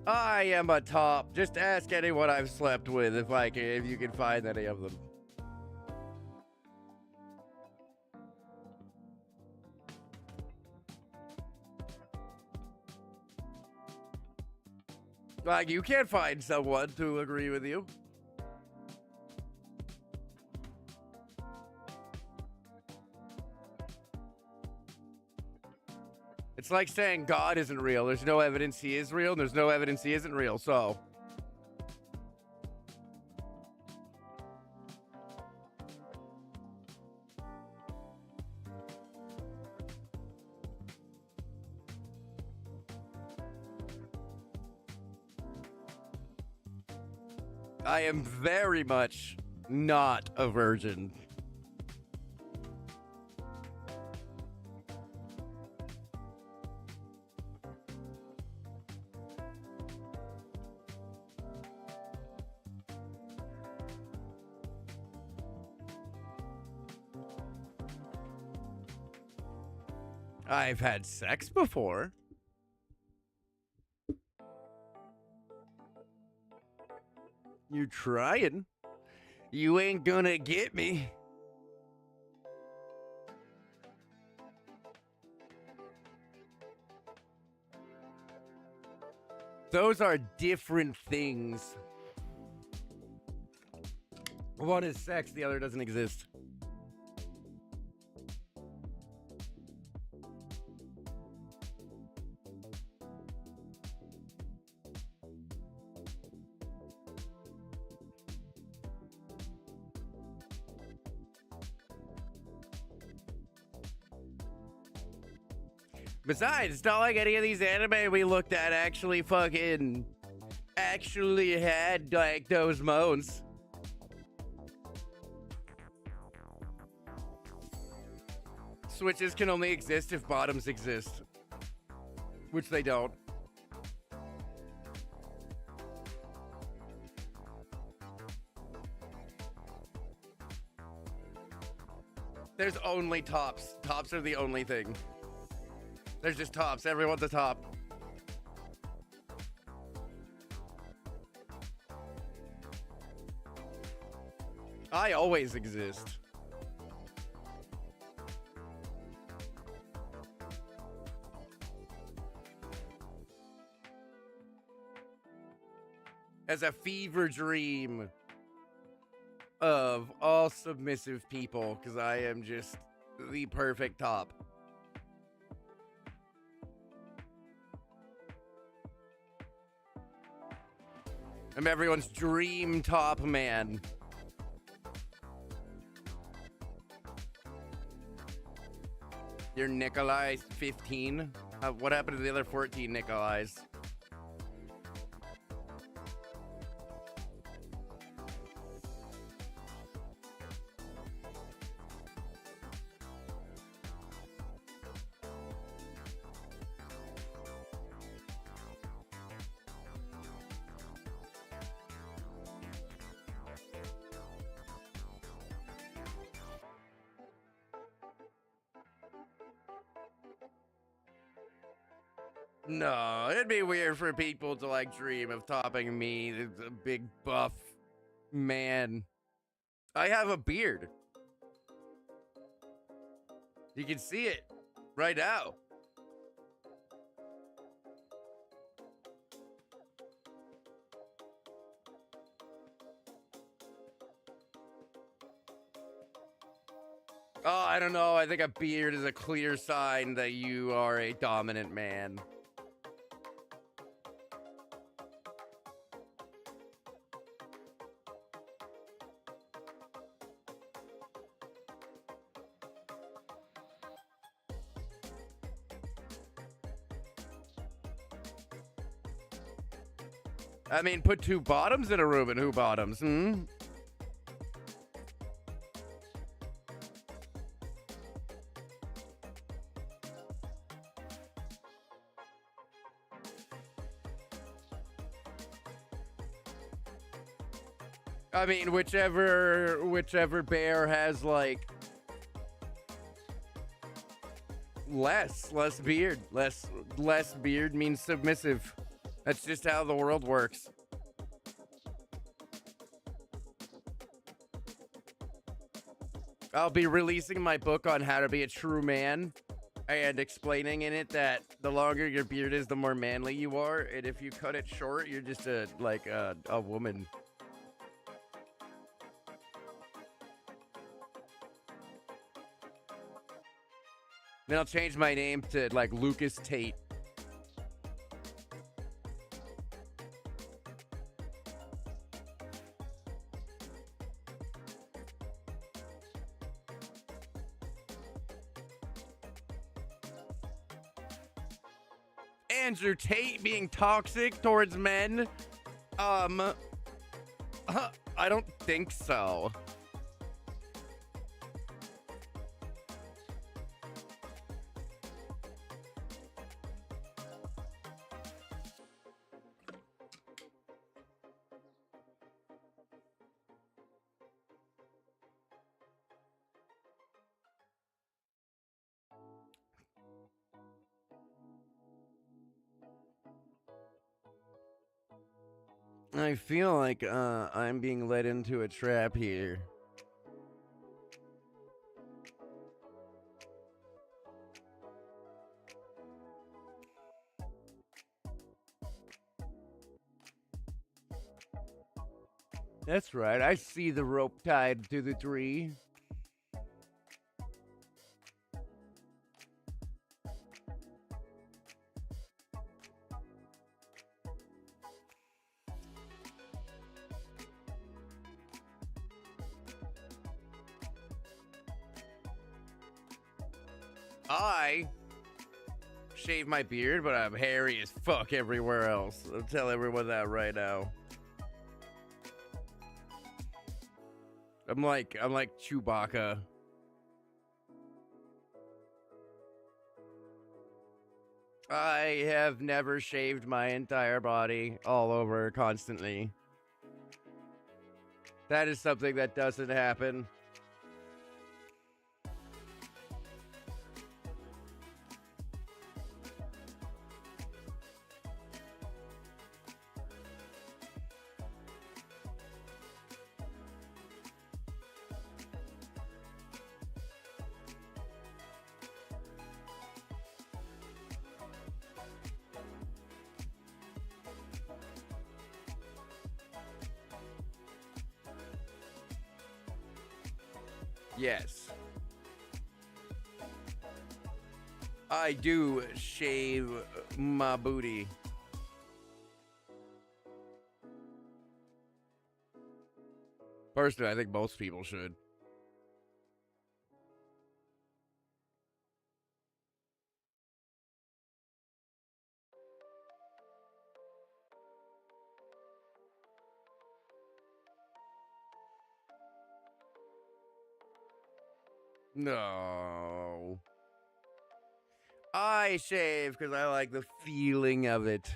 I am a top. Just ask anyone I've slept with if you can find any of them. Like, you can't find someone to agree with you. It's like saying God isn't real. There's no evidence he is real, and there's no evidence he isn't real, so. I am very much not a virgin. I've had sex before. You trying? You ain't gonna get me. Those are different things. One is sex, the other doesn't exist. Besides, it's not like any of these anime we looked at actually had like those moans. Switches can only exist if bottoms exist, which they don't. There's only tops. Tops are the only thing. There's just tops. Everyone's a top. I always exist. As a fever dream of all submissive people, because I am just the perfect top. I'm everyone's dream top man. You're Nikolai 15? What happened to the other 14 Nikolais? No, it'd be weird for people to like dream of topping me, the big buff man. I have a beard. You can see it right now. Oh, I don't know. I think a beard is a clear sign that you are a dominant man. I mean, put two bottoms in a room and who bottoms, hmm? I mean, whichever bear has like less beard. Less beard means submissive. That's just how the world works. I'll be releasing my book on how to be a true man and explaining in it that the longer your beard is, the more manly you are, and if you cut it short, you're just a woman. Then I'll change my name to like Lucas Tate. Andrew Tate being toxic towards men? I don't think so. I feel like I'm being led into a trap here. That's right, I see the rope tied to the tree. I shave my beard, but I'm hairy as fuck everywhere else. I'll tell everyone that right now. I'm like Chewbacca. I have never shaved my entire body all over constantly. That is something that doesn't happen. Yes. I do shave my booty. Personally, I think most people should. No. I shave because I like the feeling of it.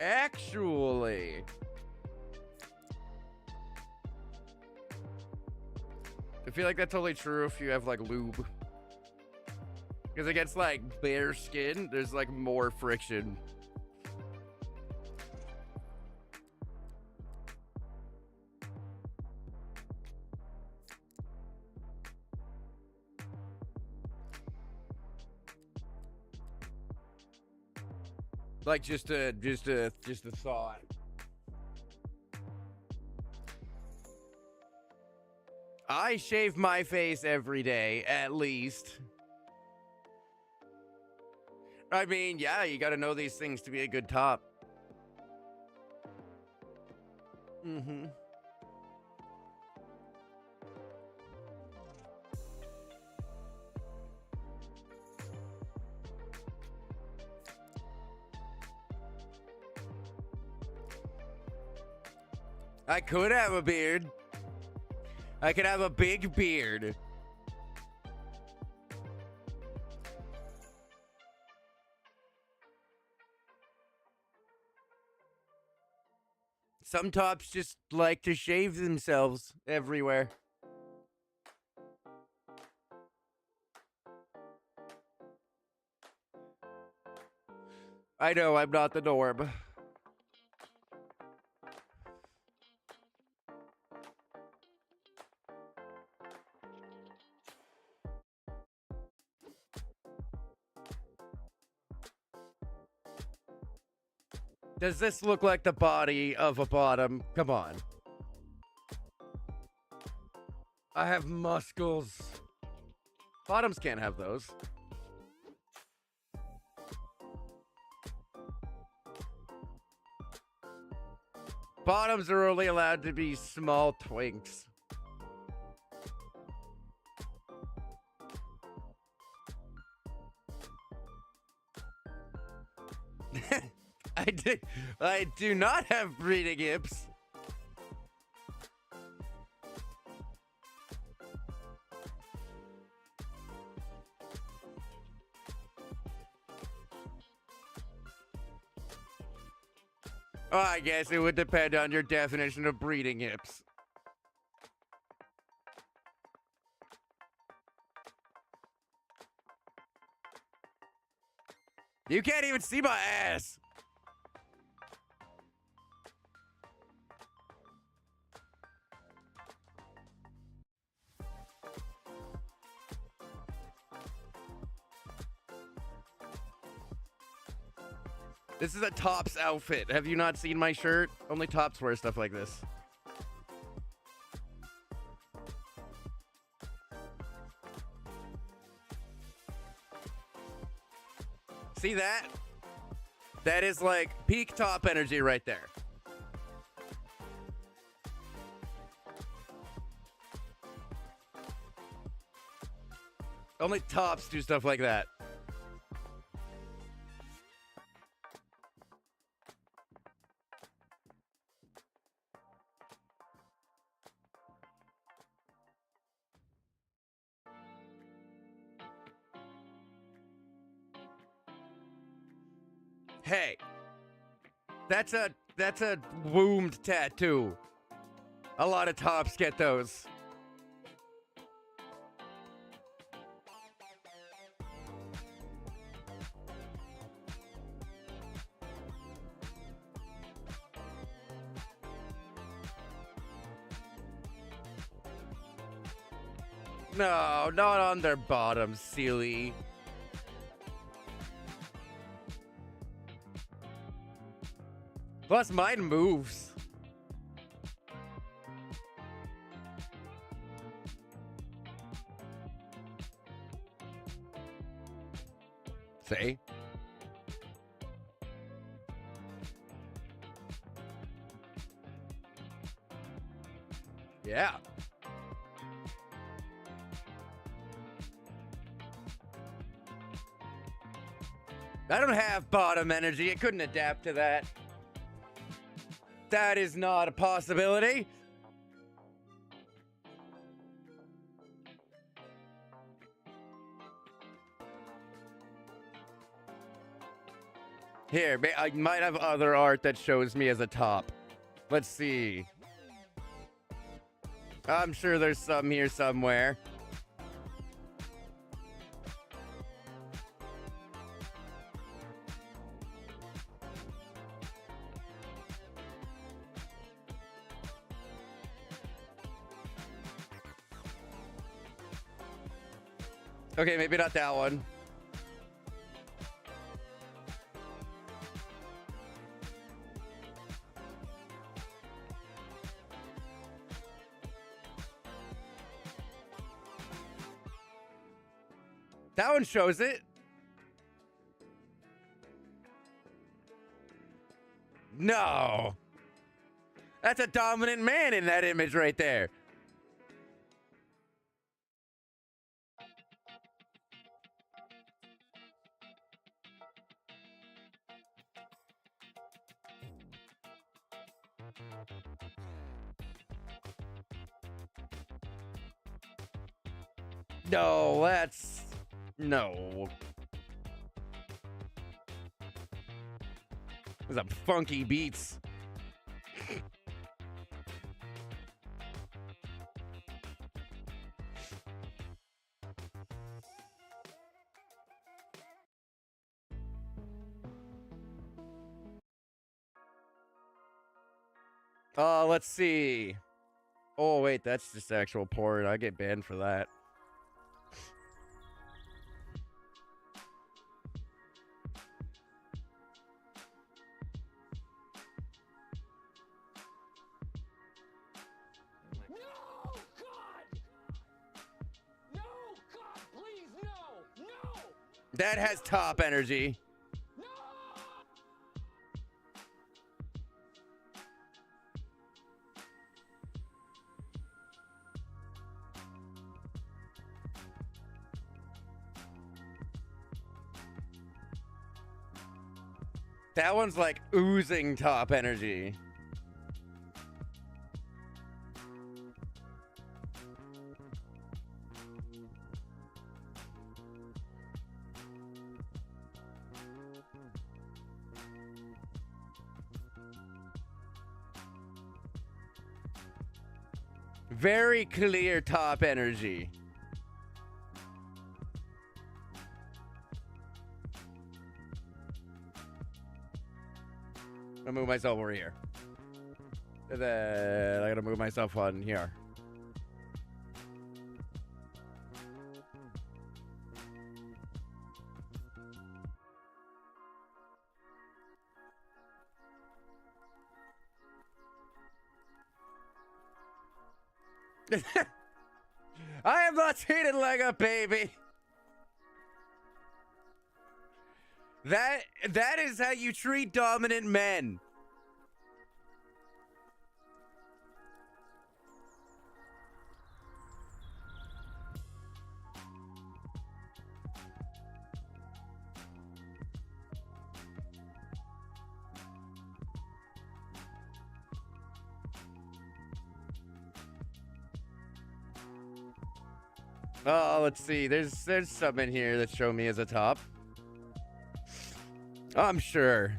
Actually, I feel like that's totally true if you have like lube. Because against like bare skin, there's like more friction. Like just a thought. I shave my face every day, at least. I mean, yeah, you gotta know these things to be a good top. Mm-hmm. I could have a beard. I could have a big beard. Some tops just like to shave themselves everywhere. I know, I'm not the norm. Does this look like the body of a bottom? Come on. I have muscles. Bottoms can't have those. Bottoms are only allowed to be small twinks. I do not have breeding hips. Oh, I guess it would depend on your definition of breeding hips. You can't even see my ass. This is a Tops outfit. Have you not seen my shirt? Only Tops wear stuff like this. See that? That is like peak top energy right there. Only Tops do stuff like that. Hey, that's a wound tattoo. A lot of Tops get those. No, not on their bottoms, silly. Plus, mine moves. See? Yeah. I don't have bottom energy. I couldn't adapt to that. That is not a possibility. Here, I might have other art that shows me as a top. Let's see. I'm sure there's some here somewhere. Okay, maybe not that one. That one shows it. No. That's a dominant man in that image right there. No, that's... No. Those are funky beats. Let's see. Oh, wait, that's just actual porn. I get banned for that. That has top energy. That one's like oozing top energy. Very clear top energy. I'm gonna move myself over here. And then I gotta move myself on here. I am not treated like a baby. That is how you treat dominant men. Oh, let's see. There's some in here that show me as a top. I'm sure.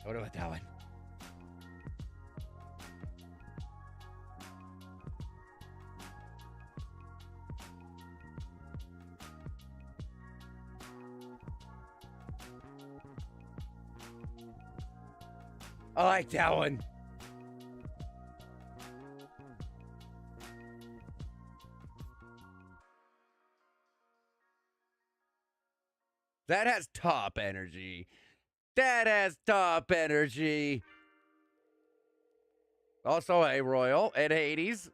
What about that one? I like that one. That has top energy. That has top energy. Also a Royal and Hades.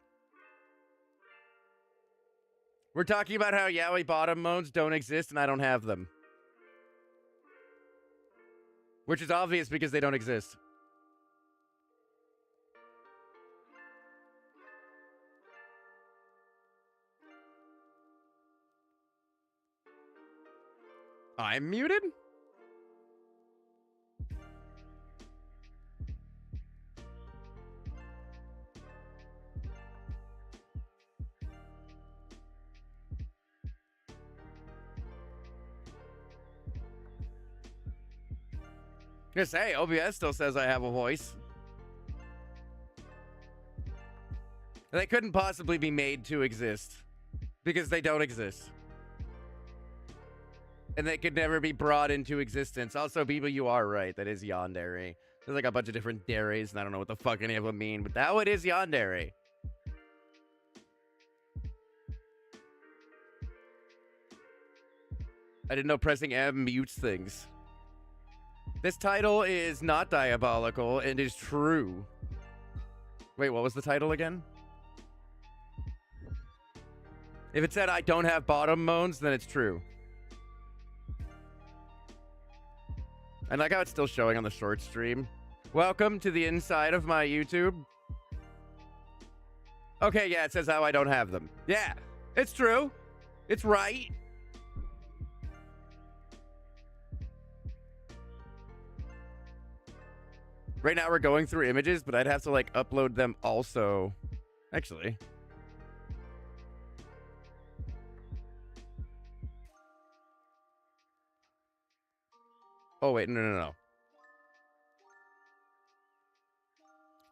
We're talking about how Yaoi bottom moans don't exist and I don't have them. Which is obvious because they don't exist. I'm muted? Just say, OBS still says I have a voice. They couldn't possibly be made to exist. Because they don't exist. And they could never be brought into existence. Also, Biba, you are right. That is yandere. There's like a bunch of different deres, and I don't know what the fuck any of them mean, but that one is yandere. I didn't know pressing M mutes things. This title is not diabolical and is true. Wait, what was the title again? If it said I don't have bottom moans, then it's true. I like how it's still showing on the short stream. Welcome to the inside of my YouTube. Okay, yeah, it says how I don't have them. Yeah, it's true. It's right. Right now we're going through images, but I'd have to like upload them also. Actually. Oh, wait, no.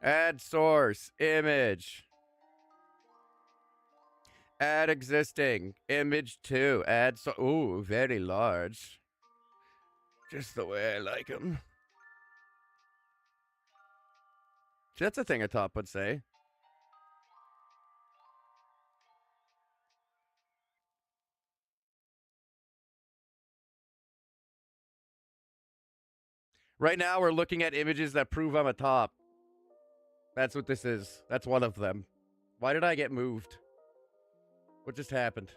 Add source, image. Add existing, image 2. Add so. Ooh, very large. Just the way I like them. See, that's a thing a top would say. Right now, we're looking at images that prove I'm a top. That's what this is. That's one of them. Why did I get moved? What just happened?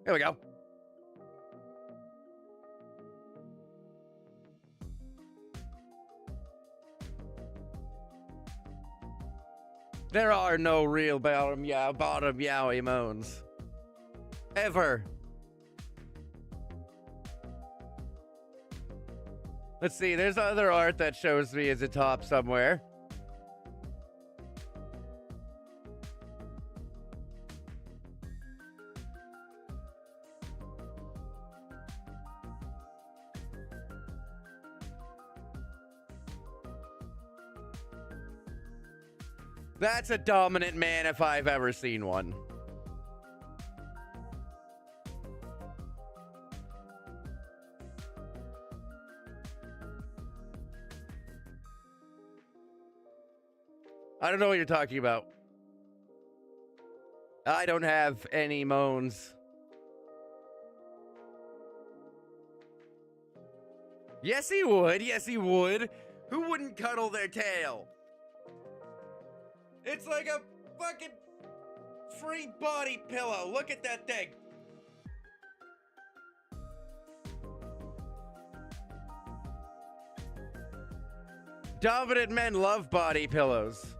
There we go. There are no real bottom yaoi moans. Ever. Let's see, there's other art that shows me as a top somewhere. That's a dominant man if I've ever seen one. I don't know what you're talking about. I don't have any moans. Yes, he would. Yes, he would. Who wouldn't cuddle their tail? It's like a fucking free body pillow. Look at that thing. Dominant men love body pillows.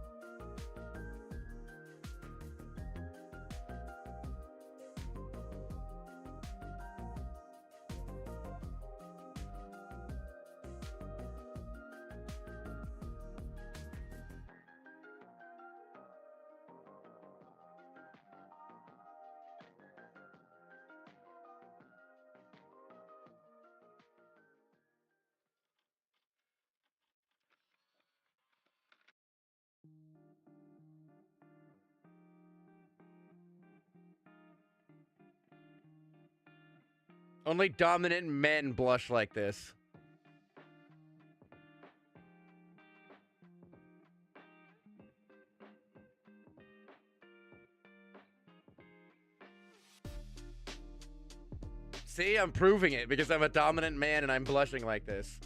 Only dominant men blush like this. See, I'm proving it because I'm a dominant man and I'm blushing like this.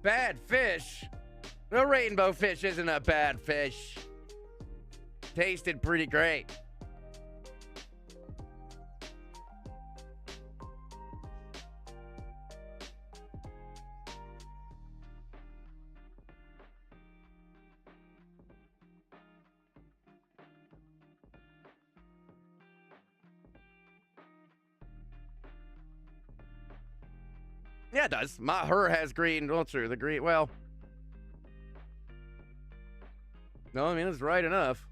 Bad fish? The rainbow fish isn't a bad fish. Tasted pretty great. Yeah, it does. Her has green. Well, true. The green. Well. No, I mean, it's right enough.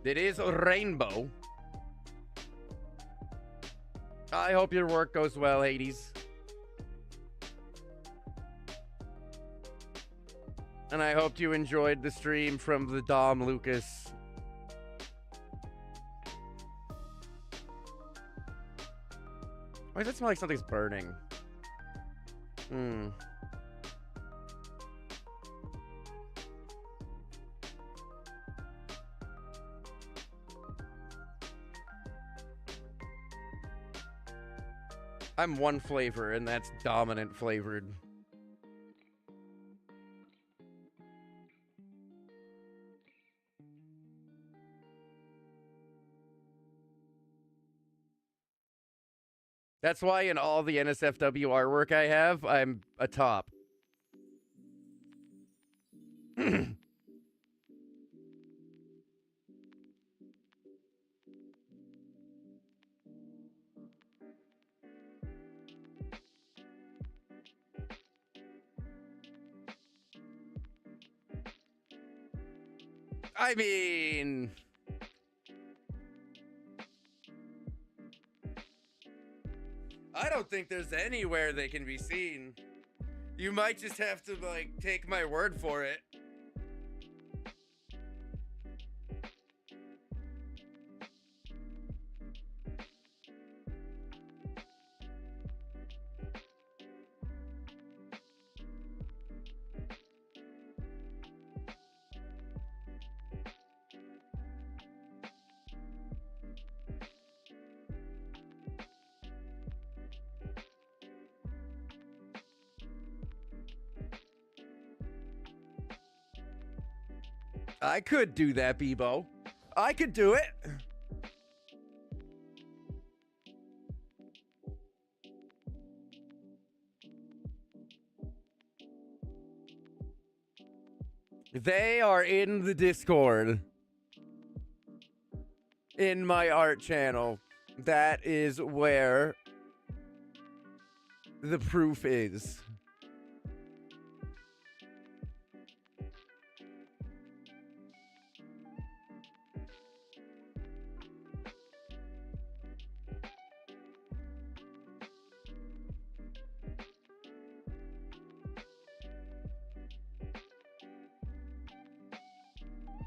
It is a rainbow. I hope your work goes well, Hades. And I hope you enjoyed the stream from the Dom Lucas. Why does that smell like something's burning? I'm one flavor, and that's dominant flavored. That's why in all the NSFW artwork I have, I'm a top. I mean, I don't think there's anywhere they can be seen. You might just have to, like, take my word for it. I could do that, Bebo. I could do it. They are in the Discord. In my art channel. That is where the proof is.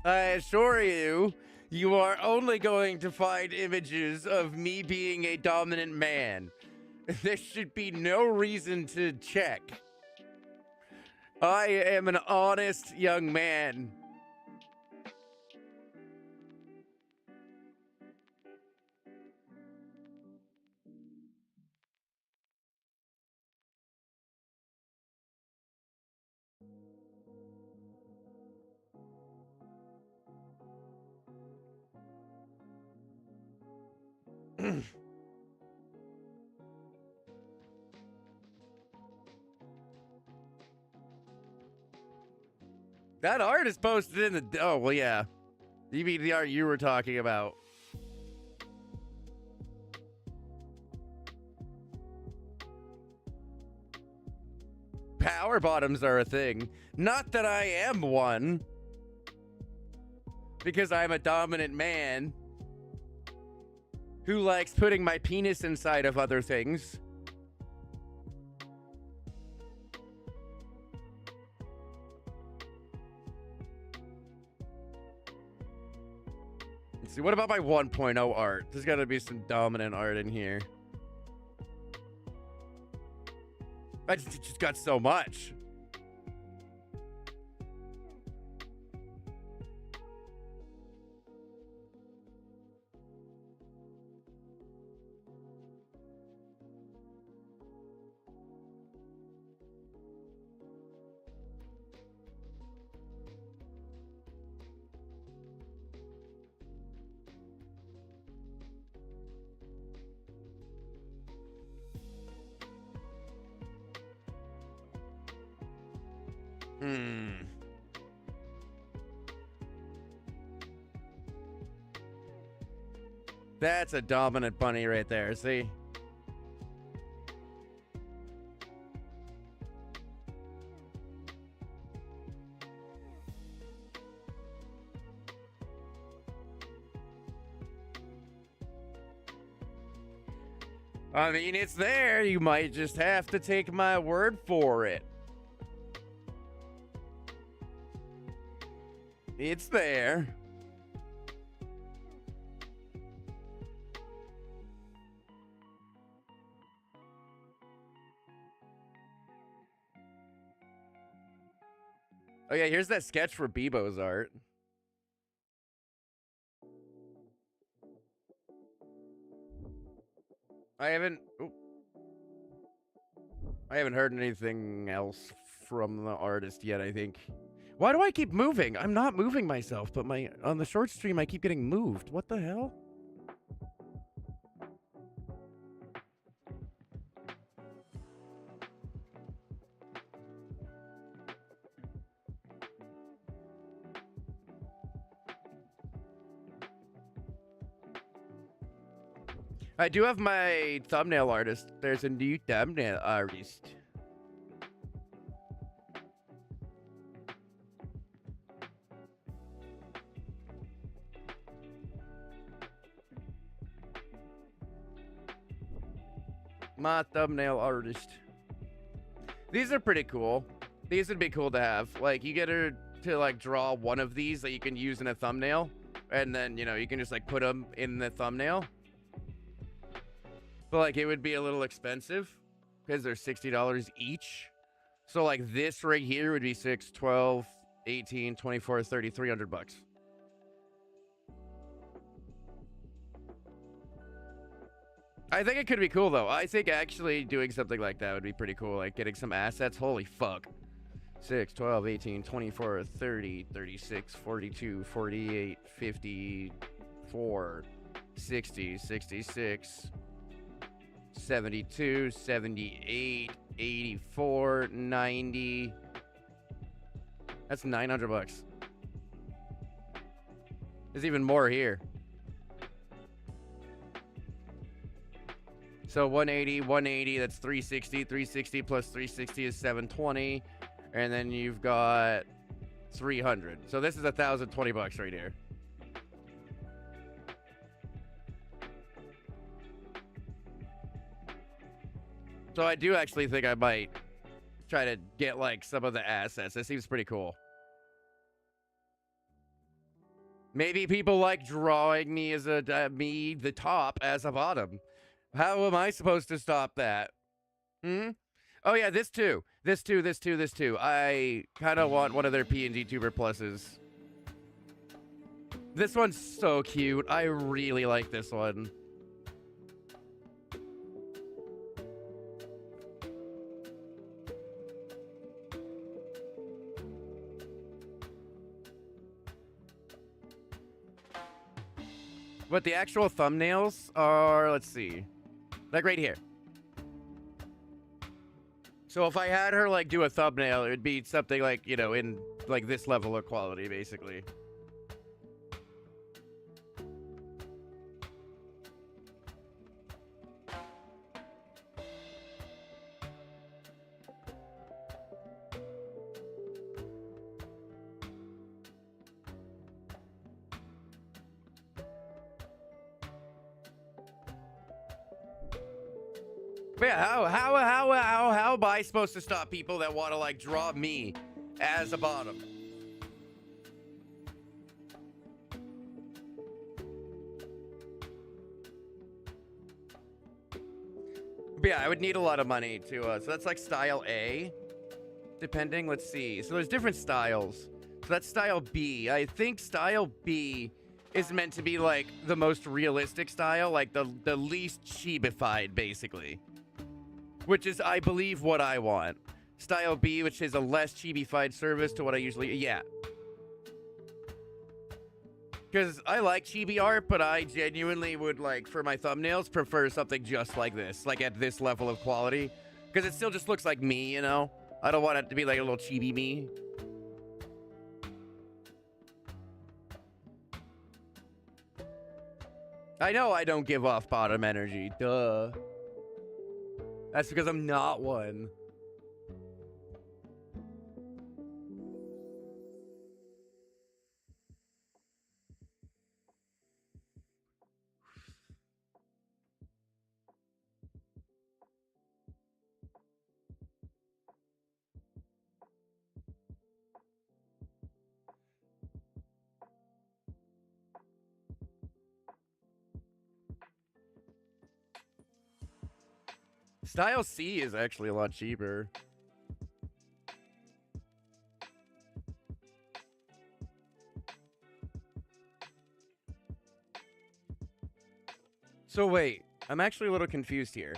I assure you, you are only going to find images of me being a dominant man. There should be no reason to check. I am an honest young man. That art is posted in the... Oh, well, yeah. You mean the art you were talking about. Power bottoms are a thing. Not that I am one. Because I'm a dominant man who likes putting my penis inside of other things. Let's see, what about my 1.0 art? There's got to be some dominant art in here. I just got so much. That's a dominant bunny right there, see? I mean, it's there. You might just have to take my word for it. It's there. Oh yeah, here's that sketch for Bebo's art. I haven't heard anything else from the artist yet, I think. Why do I keep moving? I'm not moving myself, but on the short stream I keep getting moved. What the hell? I do have my thumbnail artist. There's a new thumbnail artist. My thumbnail artist. These are pretty cool. These would be cool to have. Like, you get her to, like, draw one of these that you can use in a thumbnail. And then, you know, you can just, like, put them in the thumbnail. But, like, it would be a little expensive because they're $60 each. So, like, this right here would be 6, 12, 18, 24, 30, $300. I think it could be cool, though. I think actually doing something like that would be pretty cool. Like, getting some assets. Holy fuck. 6, 12, 18, 24, 30, 36, 42, 48, 54, 60, 66, 72, 78, 84, 90. That's $900. There's even more here. So 180, that's 360. 360 plus 360 is 720. And then you've got 300. So this is $1,020 right here. So I do actually think I might try to get like some of the assets. This seems pretty cool. Maybe people like drawing me as a me the top as a bottom. How am I supposed to stop that? Oh yeah, this too. This too. I kind of want one of their PNG Tuber pluses. This one's so cute. I really like this one. But the actual thumbnails are, let's see, like right here. So if I had her like do a thumbnail, it would be something like, you know, in like this level of quality, basically. But yeah, how am I supposed to stop people that want to like draw me as a bottom? But yeah, I would need a lot of money to so that's like style A, depending. Let's see. So there's different styles. So that's style B. I think style B is meant to be like the most realistic style, like the least chibified, basically. Which is, I believe, what I want. Style B, which is a less chibified service to what I usually... Yeah. Because I like chibi art, but I genuinely would, like, for my thumbnails, prefer something just like this. Like, at this level of quality. Because it still just looks like me, you know? I don't want it to be, like, a little chibi me. I know I don't give off bottom energy. Duh. That's because I'm not one. Style C is actually a lot cheaper. So wait, I'm actually a little confused here.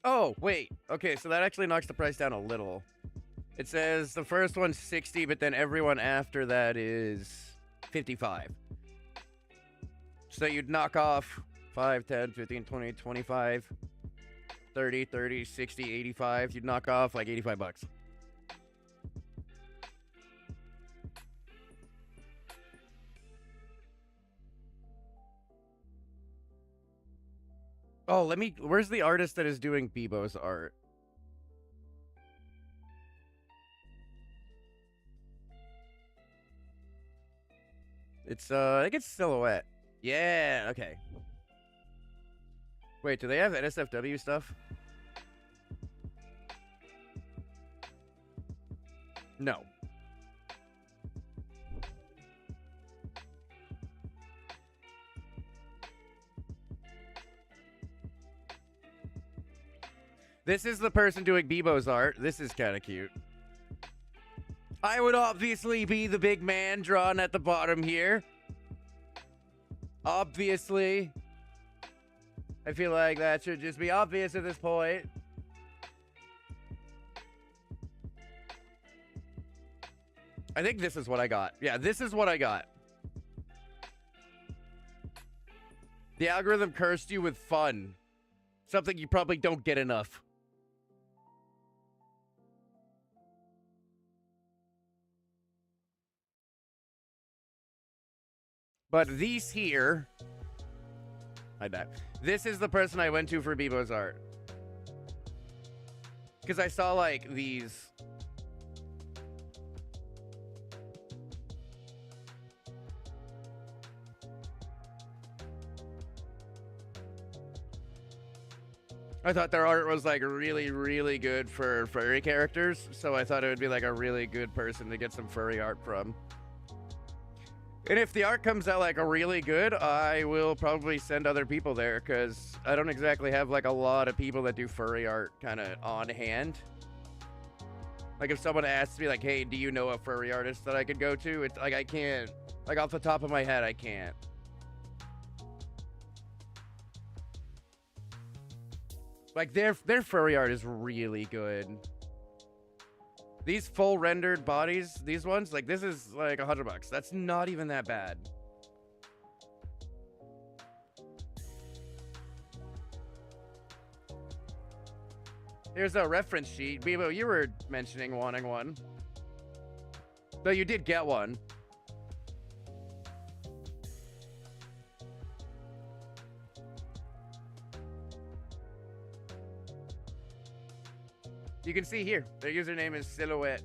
Oh, wait. Okay, so that actually knocks the price down a little. It says the first one's 60, but then everyone after that is 55. So you'd knock off 5, 10, 15, 20, 25, 30, 30, 60, 85. You'd knock off like $85. Oh, where's the artist that is doing Bebo's art? It's, I think it's Silhouette. Yeah, okay. Wait, do they have NSFW stuff? No. This is the person doing Bebo's art. This is kind of cute. I would obviously be the big man drawn at the bottom here. Obviously. I feel like that should just be obvious at this point. I think this is what I got. Yeah, this is what I got. The algorithm cursed you with fun. Something you probably don't get enough. But these here... Hide that. This is the person I went to for Bebo's art. Because I saw, like, these... I thought their art was, like, really, really good for furry characters. So I thought it would be, like, a really good person to get some furry art from. And if the art comes out, like, really good, I will probably send other people there, because I don't exactly have, like, a lot of people that do furry art kind of on hand. Like, if someone asks me, like, hey, do you know a furry artist that I could go to? It's, like, I can't. Like, off the top of my head, I can't. Like, their furry art is really good. These full rendered bodies, these ones, like, this is like $100. That's not even that bad. Here's a reference sheet. Bebo, you were mentioning wanting one. Though you did get one. You can see here, their username is Silhouette.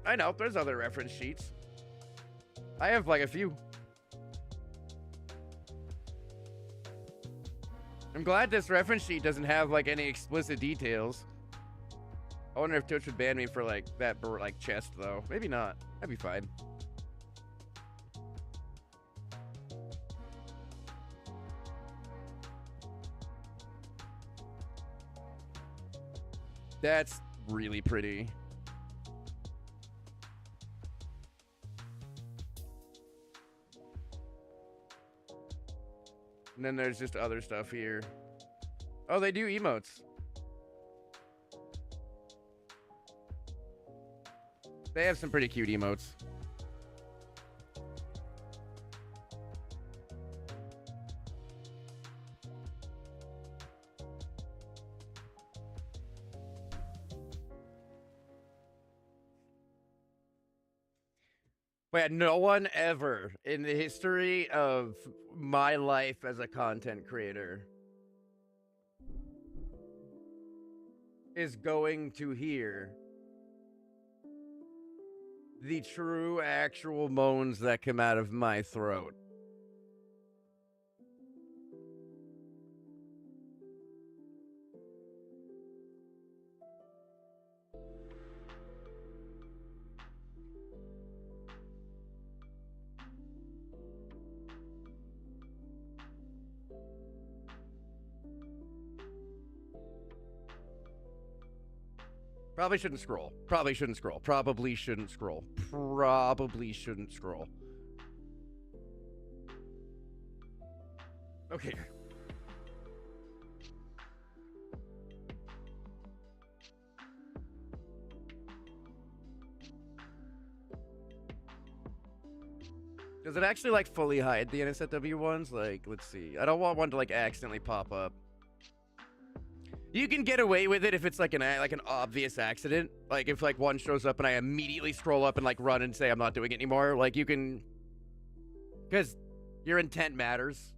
I know, there's other reference sheets. I have like a few. I'm glad this reference sheet doesn't have like any explicit details. I wonder if Twitch would ban me for like that like chest though. Maybe not. That'd be fine. That's really pretty. And then there's just other stuff here. Oh, they do emotes. They have some pretty cute emotes. But no one ever in the history of my life as a content creator is going to hear the true actual moans that come out of my throat. Probably shouldn't scroll. Probably shouldn't scroll. Probably shouldn't scroll. Probably shouldn't scroll. Okay. Does it actually like fully hide the NSFW ones? Like, let's see. I don't want one to like accidentally pop up. You can get away with it if it's like an obvious accident. Like if like one shows up and I immediately scroll up and like run and say I'm not doing it anymore. Like you can, because your intent matters.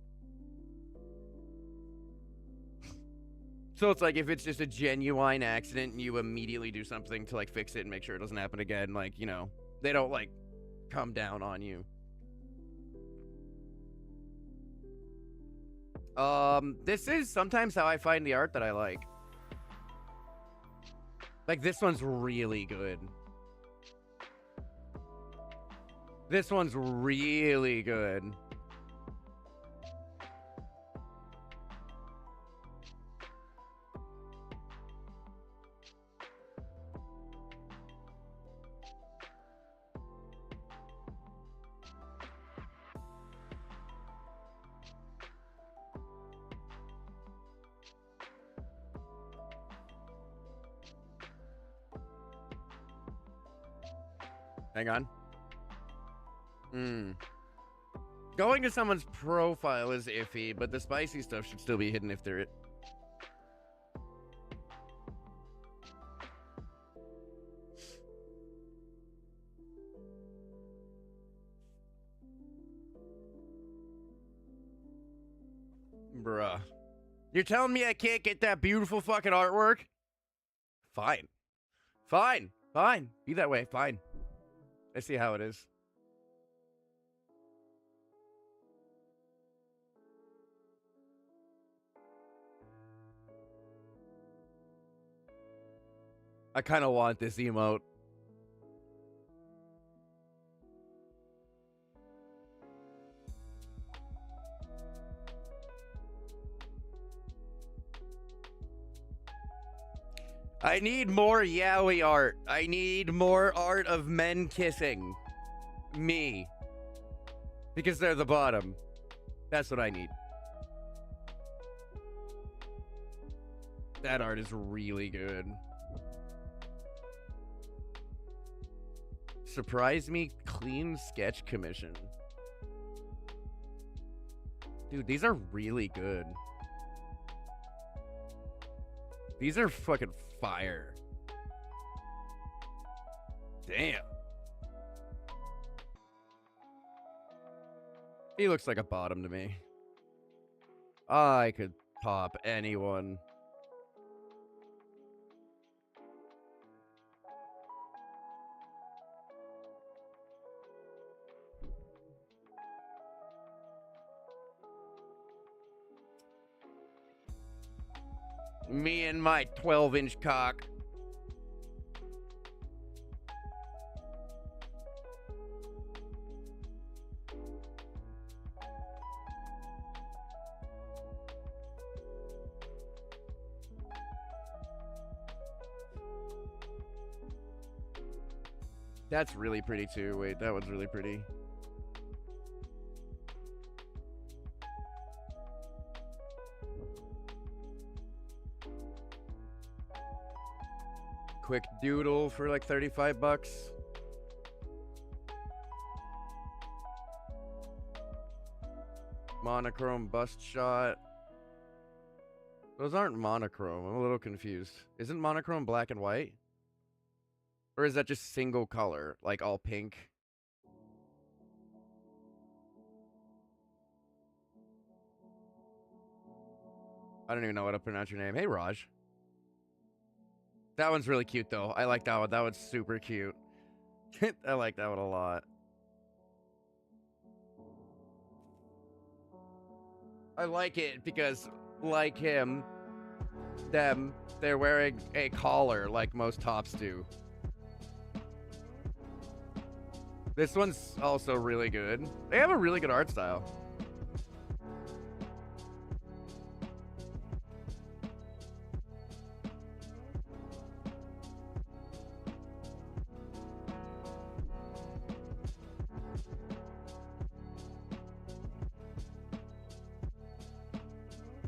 So it's like if it's just a genuine accident and you immediately do something to like fix it and make sure it doesn't happen again, like, you know, they don't like come down on you. This is sometimes how I find the art that I like. Like, this one's really good. This one's really good. Hang on. Going to someone's profile is iffy, but the spicy stuff should still be hidden if they're it. Bruh. You're telling me I can't get that beautiful fucking artwork? Fine. Fine. Fine. Be that way. Fine. I see how it is. I kind of want this emote. I need more yaoi art. I need more art of men kissing me. Because they're the bottom. That's what I need. That art is really good. Surprise me clean sketch commission. Dude, these are really good. These are fucking fire. Damn. He looks like a bottom to me. I could top anyone. Me and my 12-inch cock. That's really pretty too. Wait, that one's really pretty. Quick doodle for like 35 bucks. Monochrome bust shot. Those aren't monochrome. I'm a little confused. Isn't monochrome black and white? Or is that just single color, like all pink? I don't even know how to pronounce your name. Hey, Raj. That one's really cute, though. I like that one. That one's super cute. I like that one a lot. I like it because, like him, they're wearing a collar like most tops do. This one's also really good. They have a really good art style.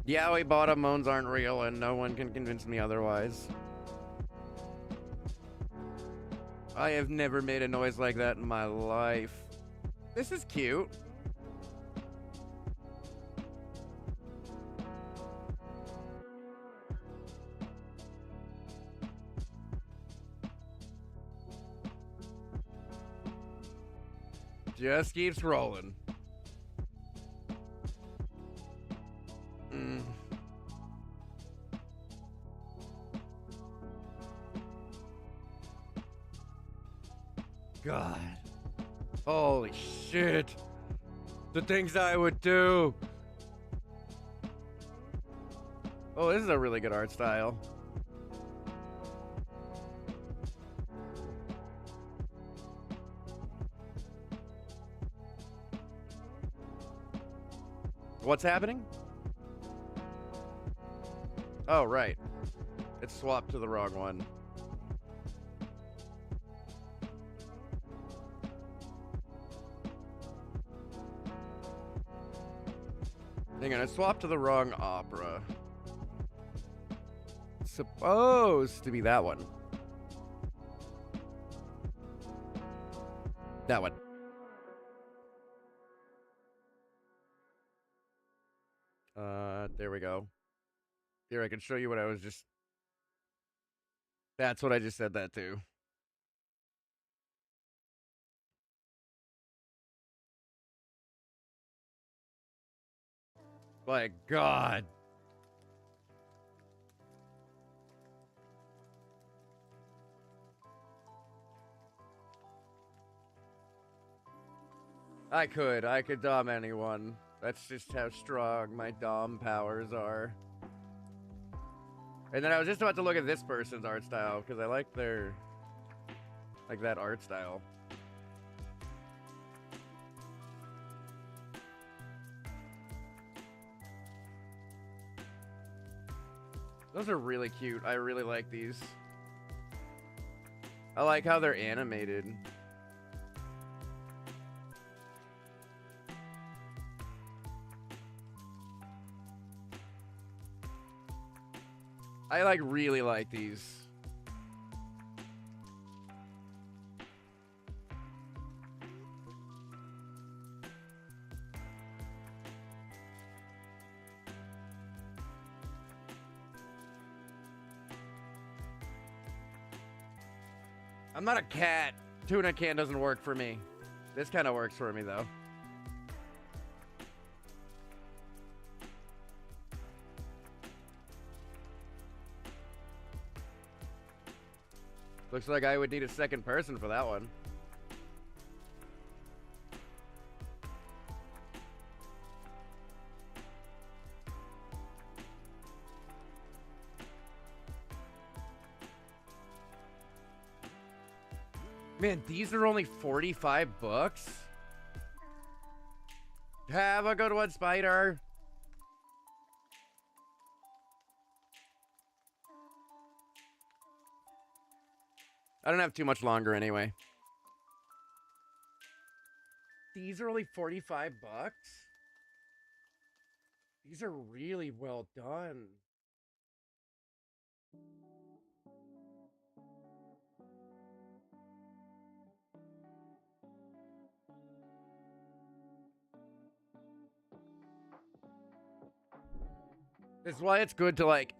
Yaoi bottom moans aren't real, and no one can convince me otherwise. I have never made a noise like that in my life. This is cute. Just keeps rolling. God. Holy shit. The things I would do. Oh, this is a really good art style. What's happening? Oh, right. It's swapped to the wrong one. Hang on, it swapped to the wrong opera. It's supposed to be that one. That one. There we go. Here, I can show you what I was just... That's what I just said that to. My God. I could dom anyone. That's just how strong my dom powers are. And then I was just about to look at this person's art style, because I like their... like that art style. Those are really cute. I really like these. I like how they're animated. I like really like these. I'm not a cat. Tuna can doesn't work for me. This kind of works for me though. Looks like I would need a second person for that one. Man, these are only 45 bucks? Have a good one, Spider. I don't have too much longer anyway. These are only 45 bucks? These are really well done. This is why it's good to, like,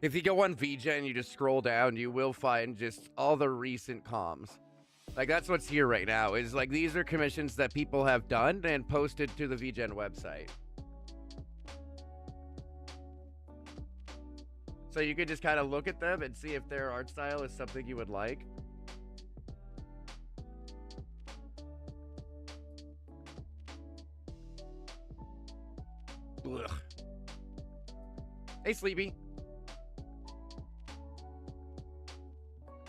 if you go on VJ and you just scroll down, you will find just all the recent comms. Like, that's what's here right now, is, like, these are commissions that people have done and posted to the VGen website. So you could just kind of look at them and see if their art style is something you would like. Ugh. Hey, Sleepy.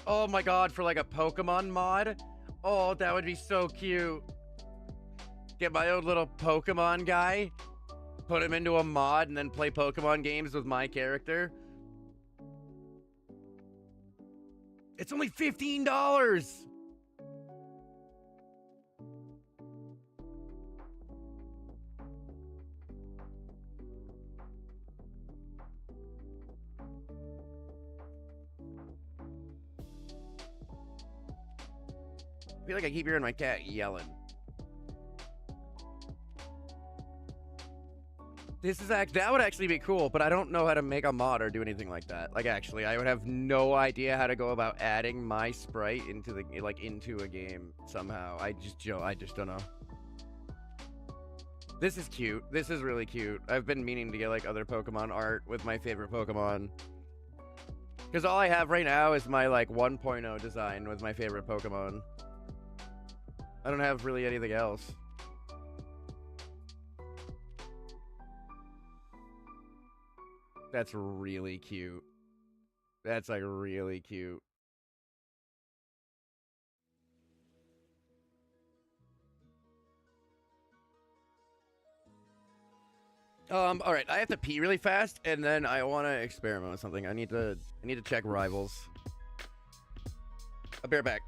Oh my god, for like a Pokemon mod? Oh, that would be so cute. Get my own little Pokemon guy, put him into a mod, and then play Pokemon games with my character. It's only $15! I feel like I keep hearing my cat yelling. This is that would actually be cool, but I don't know how to make a mod or do anything like that. Like, actually, I would have no idea how to go about adding my sprite into the into a game somehow. I just don't know. This is cute. This is really cute. I've been meaning to get like other Pokemon art with my favorite Pokemon. Because all I have right now is my like 1.0 design with my favorite Pokemon. I don't have really anything else. That's really cute. That's like really cute. All right, I have to pee really fast, and then I want to experiment with something. I need to check rivals. I'll be right back.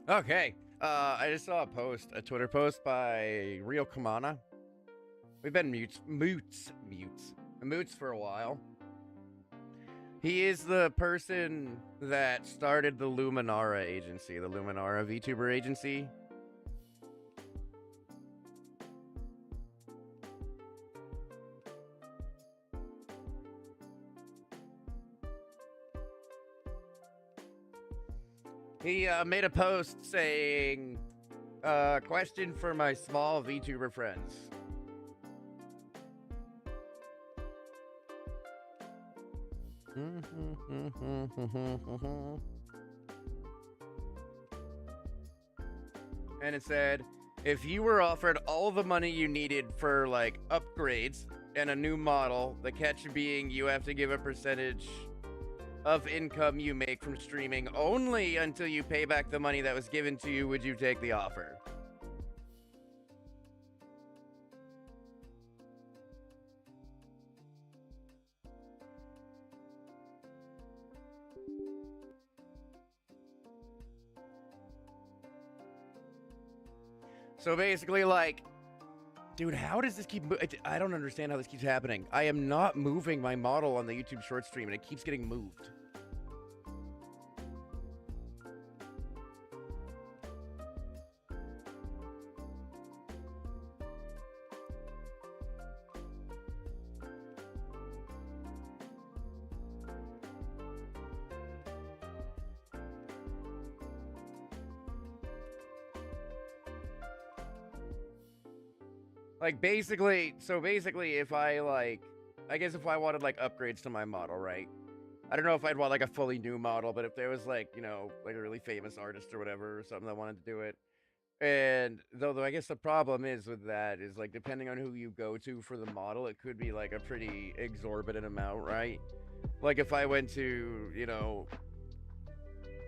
Okay. I just saw a Twitter post by Rio Kamana. We've been moots for a while. He is the person that started the Luminara agency, the Luminara VTuber agency. He made a post saying, question for my small VTuber friends. And it said, if you were offered all the money you needed for like upgrades and a new model, the catch being you have to give a percentage of income you make from streaming only until you pay back the money that was given to you, would you take the offer? So basically, like, dude, how does this keep... I don't understand how this keeps happening. I am not moving my model on the YouTube short stream, and it keeps getting moved. Like, basically, if I, like, I guess if I wanted, like, upgrades to my model, right? I don't know if I'd want like a fully new model, but if there was like, you know, like a really famous artist or whatever or something that wanted to do it. And though I guess the problem is with that is like depending on who you go to for the model, it could be like a pretty exorbitant amount, right? Like if I went to, you know,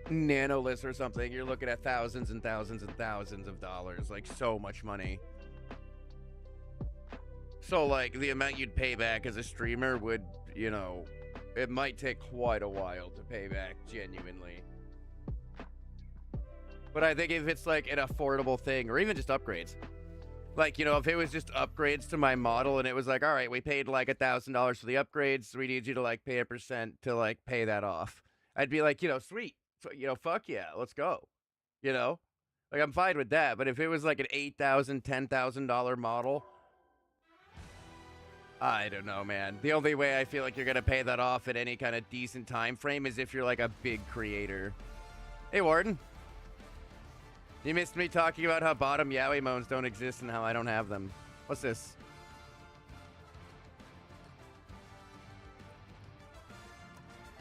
Nanolist or something, you're looking at thousands and thousands and thousands of dollars, like so much money. So like the amount you'd pay back as a streamer would, you know, it might take quite a while to pay back genuinely. But I think if it's like an affordable thing or even just upgrades, like, you know, if it was just upgrades to my model and it was like, all right, we paid like $1,000 for the upgrades, we need you to like pay 1% to like pay that off. I'd be like, you know, sweet, you know, fuck yeah, let's go. You know, like I'm fine with that. But if it was like an $8,000, $10,000 model, I don't know, man. The only way I feel like you're gonna pay that off at any kind of decent time frame is if you're like a big creator. Hey, Warden. You missed me talking about how bottom Yaoi moans don't exist and how I don't have them. What's this?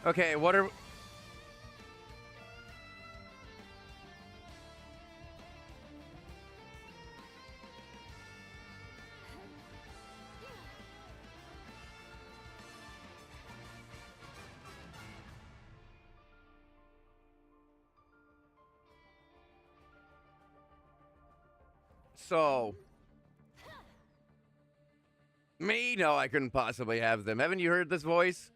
Okay, what are... So... Me? No, I couldn't possibly have them. Haven't you heard this voice?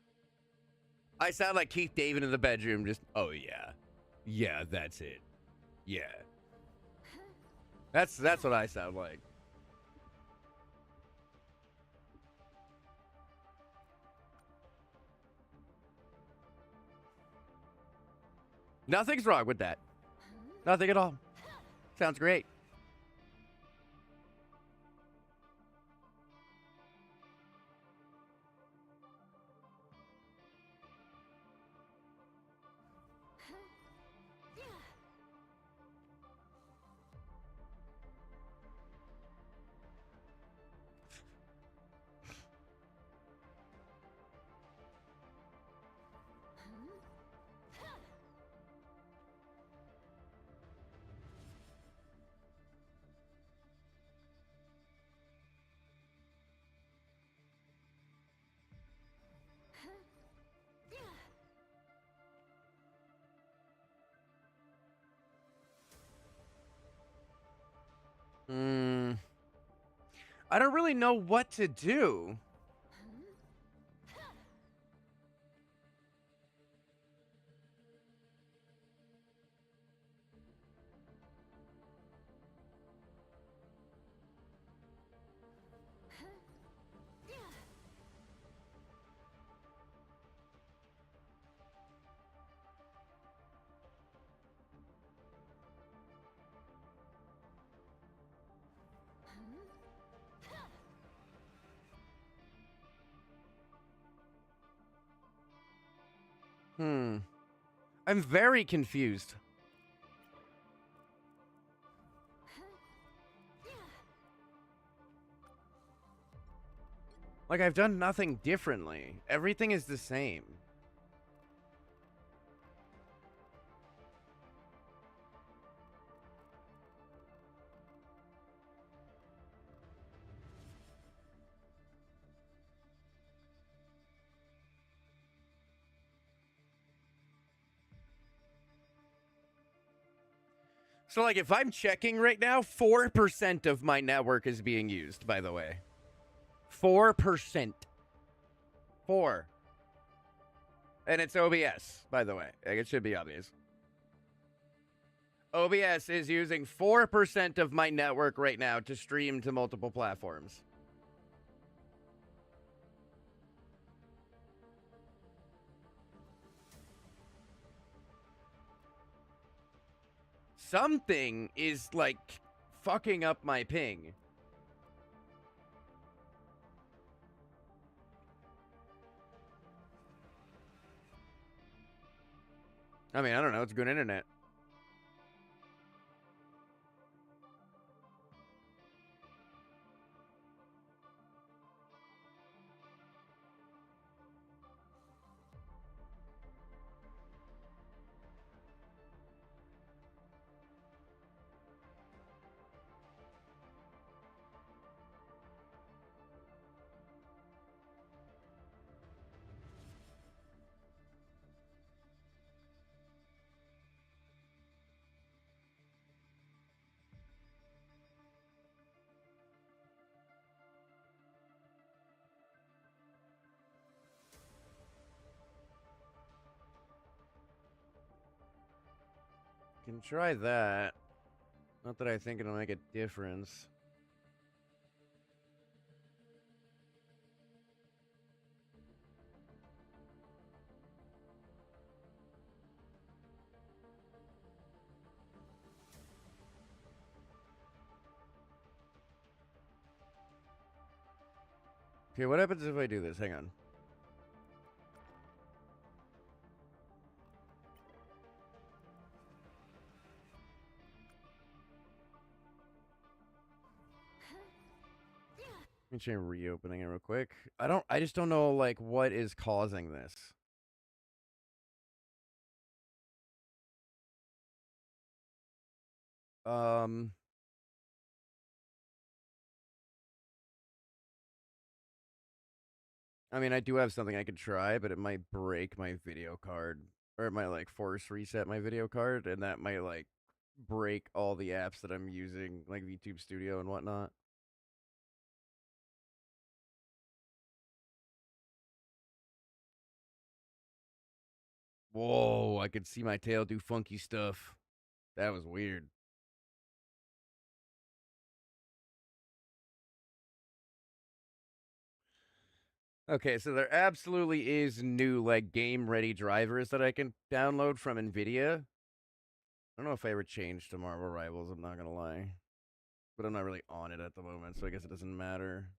I sound like Keith David in the bedroom, just, oh yeah. Yeah, that's it. Yeah. That's what I sound like. Nothing's wrong with that. Nothing at all. Sounds great. I don't really know what to do. I'm very confused. Like, I've done nothing differently. Everything is the same. So, like, if I'm checking right now, 4% of my network is being used, by the way. 4%. 4. And it's OBS, by the way. Like, it should be obvious. OBS is using 4% of my network right now to stream to multiple platforms. Something is, like, fucking up my ping. I mean, I don't know. It's good internet. can try that. Not that I think it'll make a difference. Okay, what happens if I do this? Hang on. Let me try reopening it real quick. I just don't know, like, what is causing this. I mean, I do have something I could try, but it might break my video card. Or it might, like, force reset my video card, and that might, like, break all the apps that I'm using, like VTube Studio and whatnot. Whoa, I could see my tail do funky stuff. That was weird. Okay, so there absolutely is new, like, game-ready drivers that I can download from NVIDIA. I don't know if I ever changed to Marvel Rivals, I'm not gonna lie. But I'm not really on it at the moment, so I guess it doesn't matter.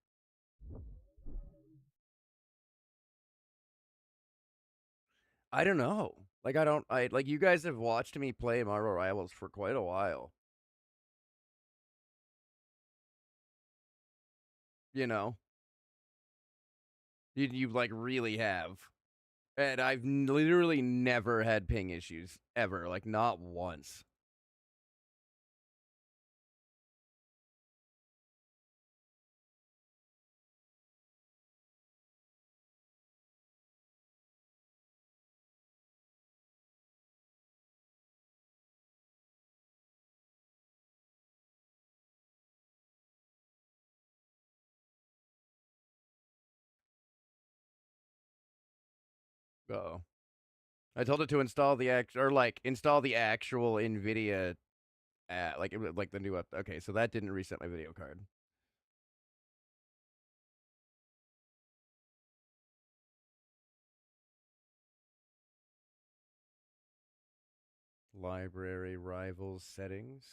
I don't know. Like, like, you guys have watched me play Marvel Rivals for quite a while. You know? You like, really have. And I've literally never had ping issues, ever. Like, not once. Uh-oh. I told it to install the install the actual NVIDIA like the new up. Okay, so that didn't reset my video card. Library Rivals settings.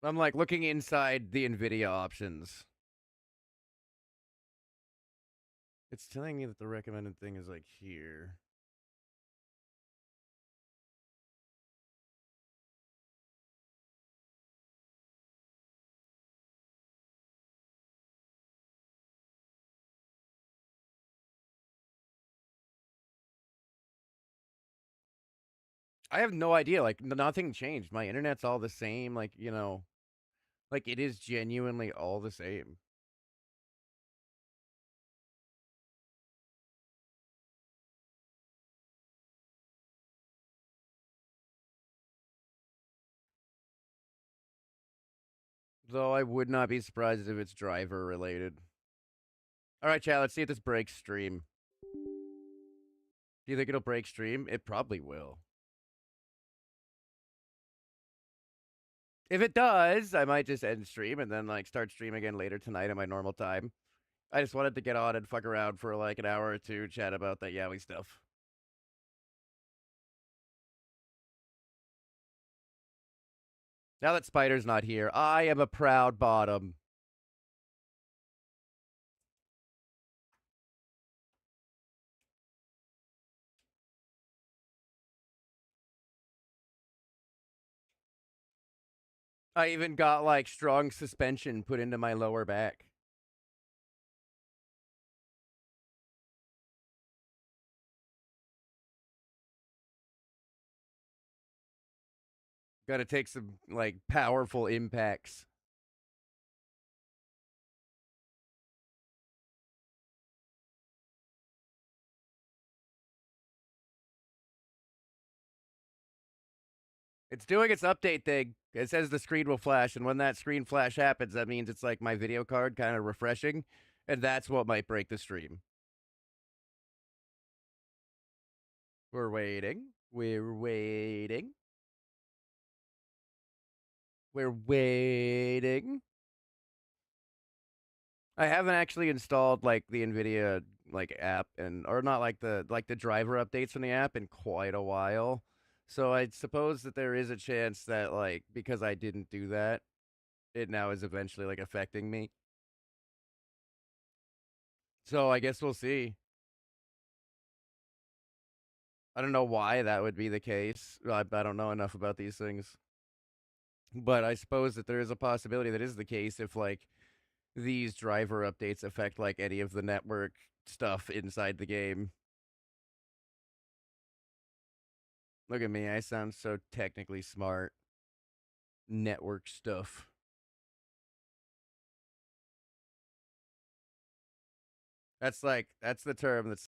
I'm like looking inside the NVIDIA options. It's telling me that the recommended thing is like here. I have no idea. Like, nothing changed. My internet's all the same. Like, like, it is genuinely all the same. Though I would not be surprised if it's driver related. All right, chat, let's see if this breaks stream. Do you think it'll break stream? It probably will. If it does, I might just end stream and then, like, start stream again later tonight at my normal time. I just wanted to get on and fuck around for, like, an hour or two, chat about that Yaoi stuff. Now that Spider's not here, I am a proud bottom. I even got like strong suspension put into my lower back. Got to take some like powerful impacts. It's doing its update thing. It says the screen will flash, and when that screen flash happens, that means it's like my video card kind of refreshing, and that's what might break the stream. We're waiting. We're waiting. We're waiting. I haven't actually installed like the NVIDIA like app and or not like the driver updates from the app in quite a while. So I suppose that there is a chance that like because I didn't do that, it now is eventually like affecting me. So I guess we'll see. I don't know why that would be the case. I don't know enough about these things. But I suppose that there is a possibility that is the case if like these driver updates affect like any of the network stuff inside the game. Look at me, I sound so technically smart. Network stuff. That's the term that's